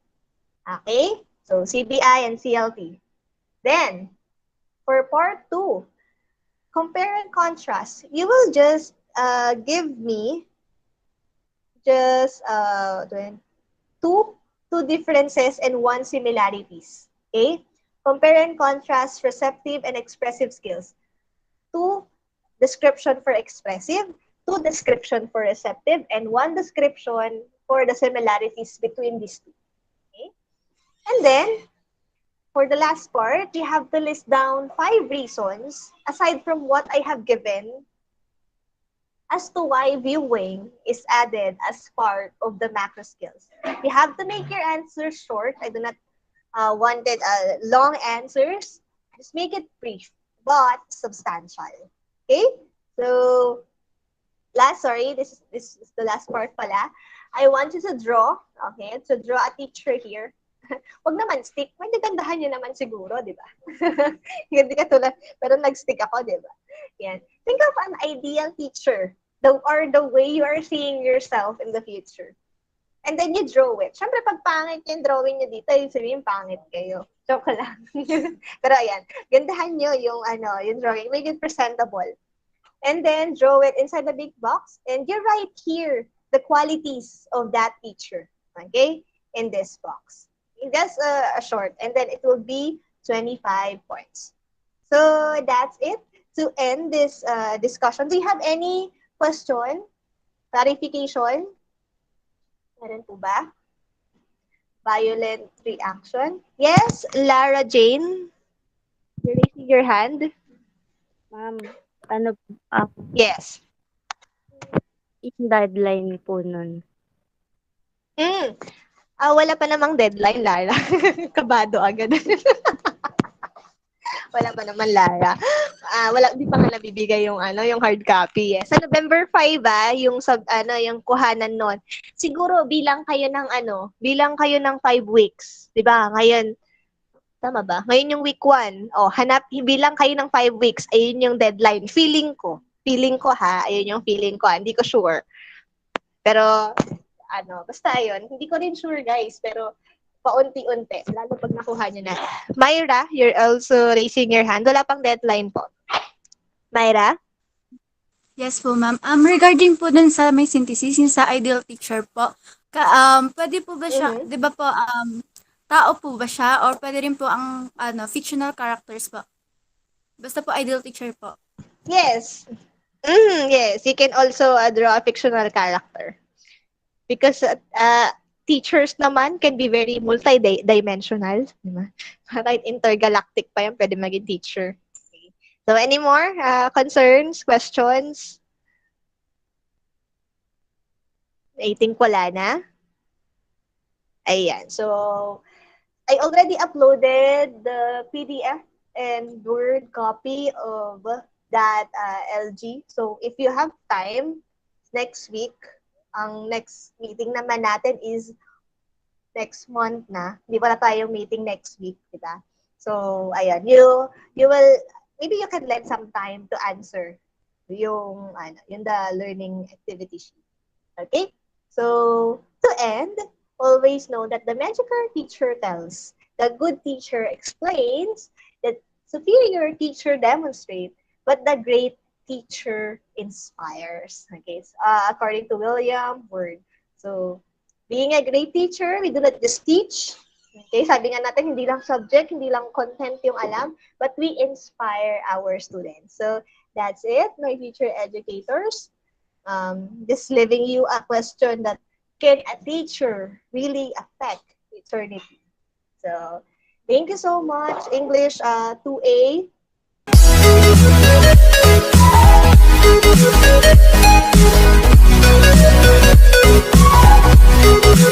Okay? So CBI and CLT. Then for part 2, compare and contrast. You will just give me just two differences and 1 similarities. Okay? Compare and contrast receptive and expressive skills. 2 description for expressive, 2 description for receptive, and 1 description for the similarities between these two. Okay? And then, for the last part, you have to list down 5 reasons, aside from what I have given, as to why viewing is added as part of the macro skills. You have to make your answers short. I do not want it long answers. Just make it brief, but substantial. Okay? So, this is the last part pala. I want you to draw, okay? To draw a teacher here. Wag naman stick. May nagandahan nyo naman siguro, di ba? Hindi ka tulad, pero nag-stick ako, di ba? Yan. Think of an ideal teacher, or the way you are seeing yourself in the future. And then you draw it. Siyempre, pag pangit yung drawing nyo dito, yung sabihin, pangit kayo. Joke lang. Pero ayan, gandahan nyo yung drawing. Make it presentable. And then, draw it inside the big box. And you write here the qualities of that teacher. Okay? In this box. Just a short. And then, it will be 25 points. So, that's it. To end this discussion, do you have any question? Clarification? Meron po ba? Violent reaction? Yes, Lara Jane? You're raising your hand? Ma'am, Yes. yung deadline po nun. Wala pa namang deadline, Lara. Kabado agad. Wala pa naman, Lara. Di pa nga nabibigay yung hard copy. Sa November 5 yung yung kuhanan nun. Siguro bilang kayo ng 5 weeks, 'di ba? Ngayon tama ba? Ngayon yung week 1. Bilang kayo ng 5 weeks, ayun yung deadline. Feeling ko ayun yung feeling ko. Hindi ko sure. Pero basta ayun, hindi ko rin sure, guys, pero paunti-unti, lalo pag nakuha nyo na. Myra, you're also raising your hand. Wala pang deadline po. Myra? Yes po, ma'am. Regarding po dun sa may synthesis, yung sa ideal teacher po, pwede po ba siya, di ba po, tao po ba siya, or pwede rin po ang fictional characters po? Basta po ideal teacher po. Yes. Yes, you can also draw a fictional character. Because teachers naman can be very multi-dimensional. Diba? Kahit intergalactic pa yan, pwede maging teacher. Okay. So, any more concerns, questions? I think wala na. Ayan. So, I already uploaded the PDF and Word copy of that LG. So, if you have time, next week, ang next meeting naman natin is next month na. Hindi wala tayong meeting next week, diba? So, ayan. You will, maybe you can lend some time to answer yung the learning activity sheet. Okay? So, to end, always know that the magical teacher tells, the good teacher explains, the superior teacher demonstrates, but the great teacher inspires. Okay, so, according to William Word. So, being a great teacher, we do not just teach. Okay, sabi nga natin, hindi lang subject, hindi lang content yung alam, but we inspire our students. So, that's it, my future educators. Just leaving you a question that, can a teacher really affect eternity? So, thank you so much. English 2A. Thank you.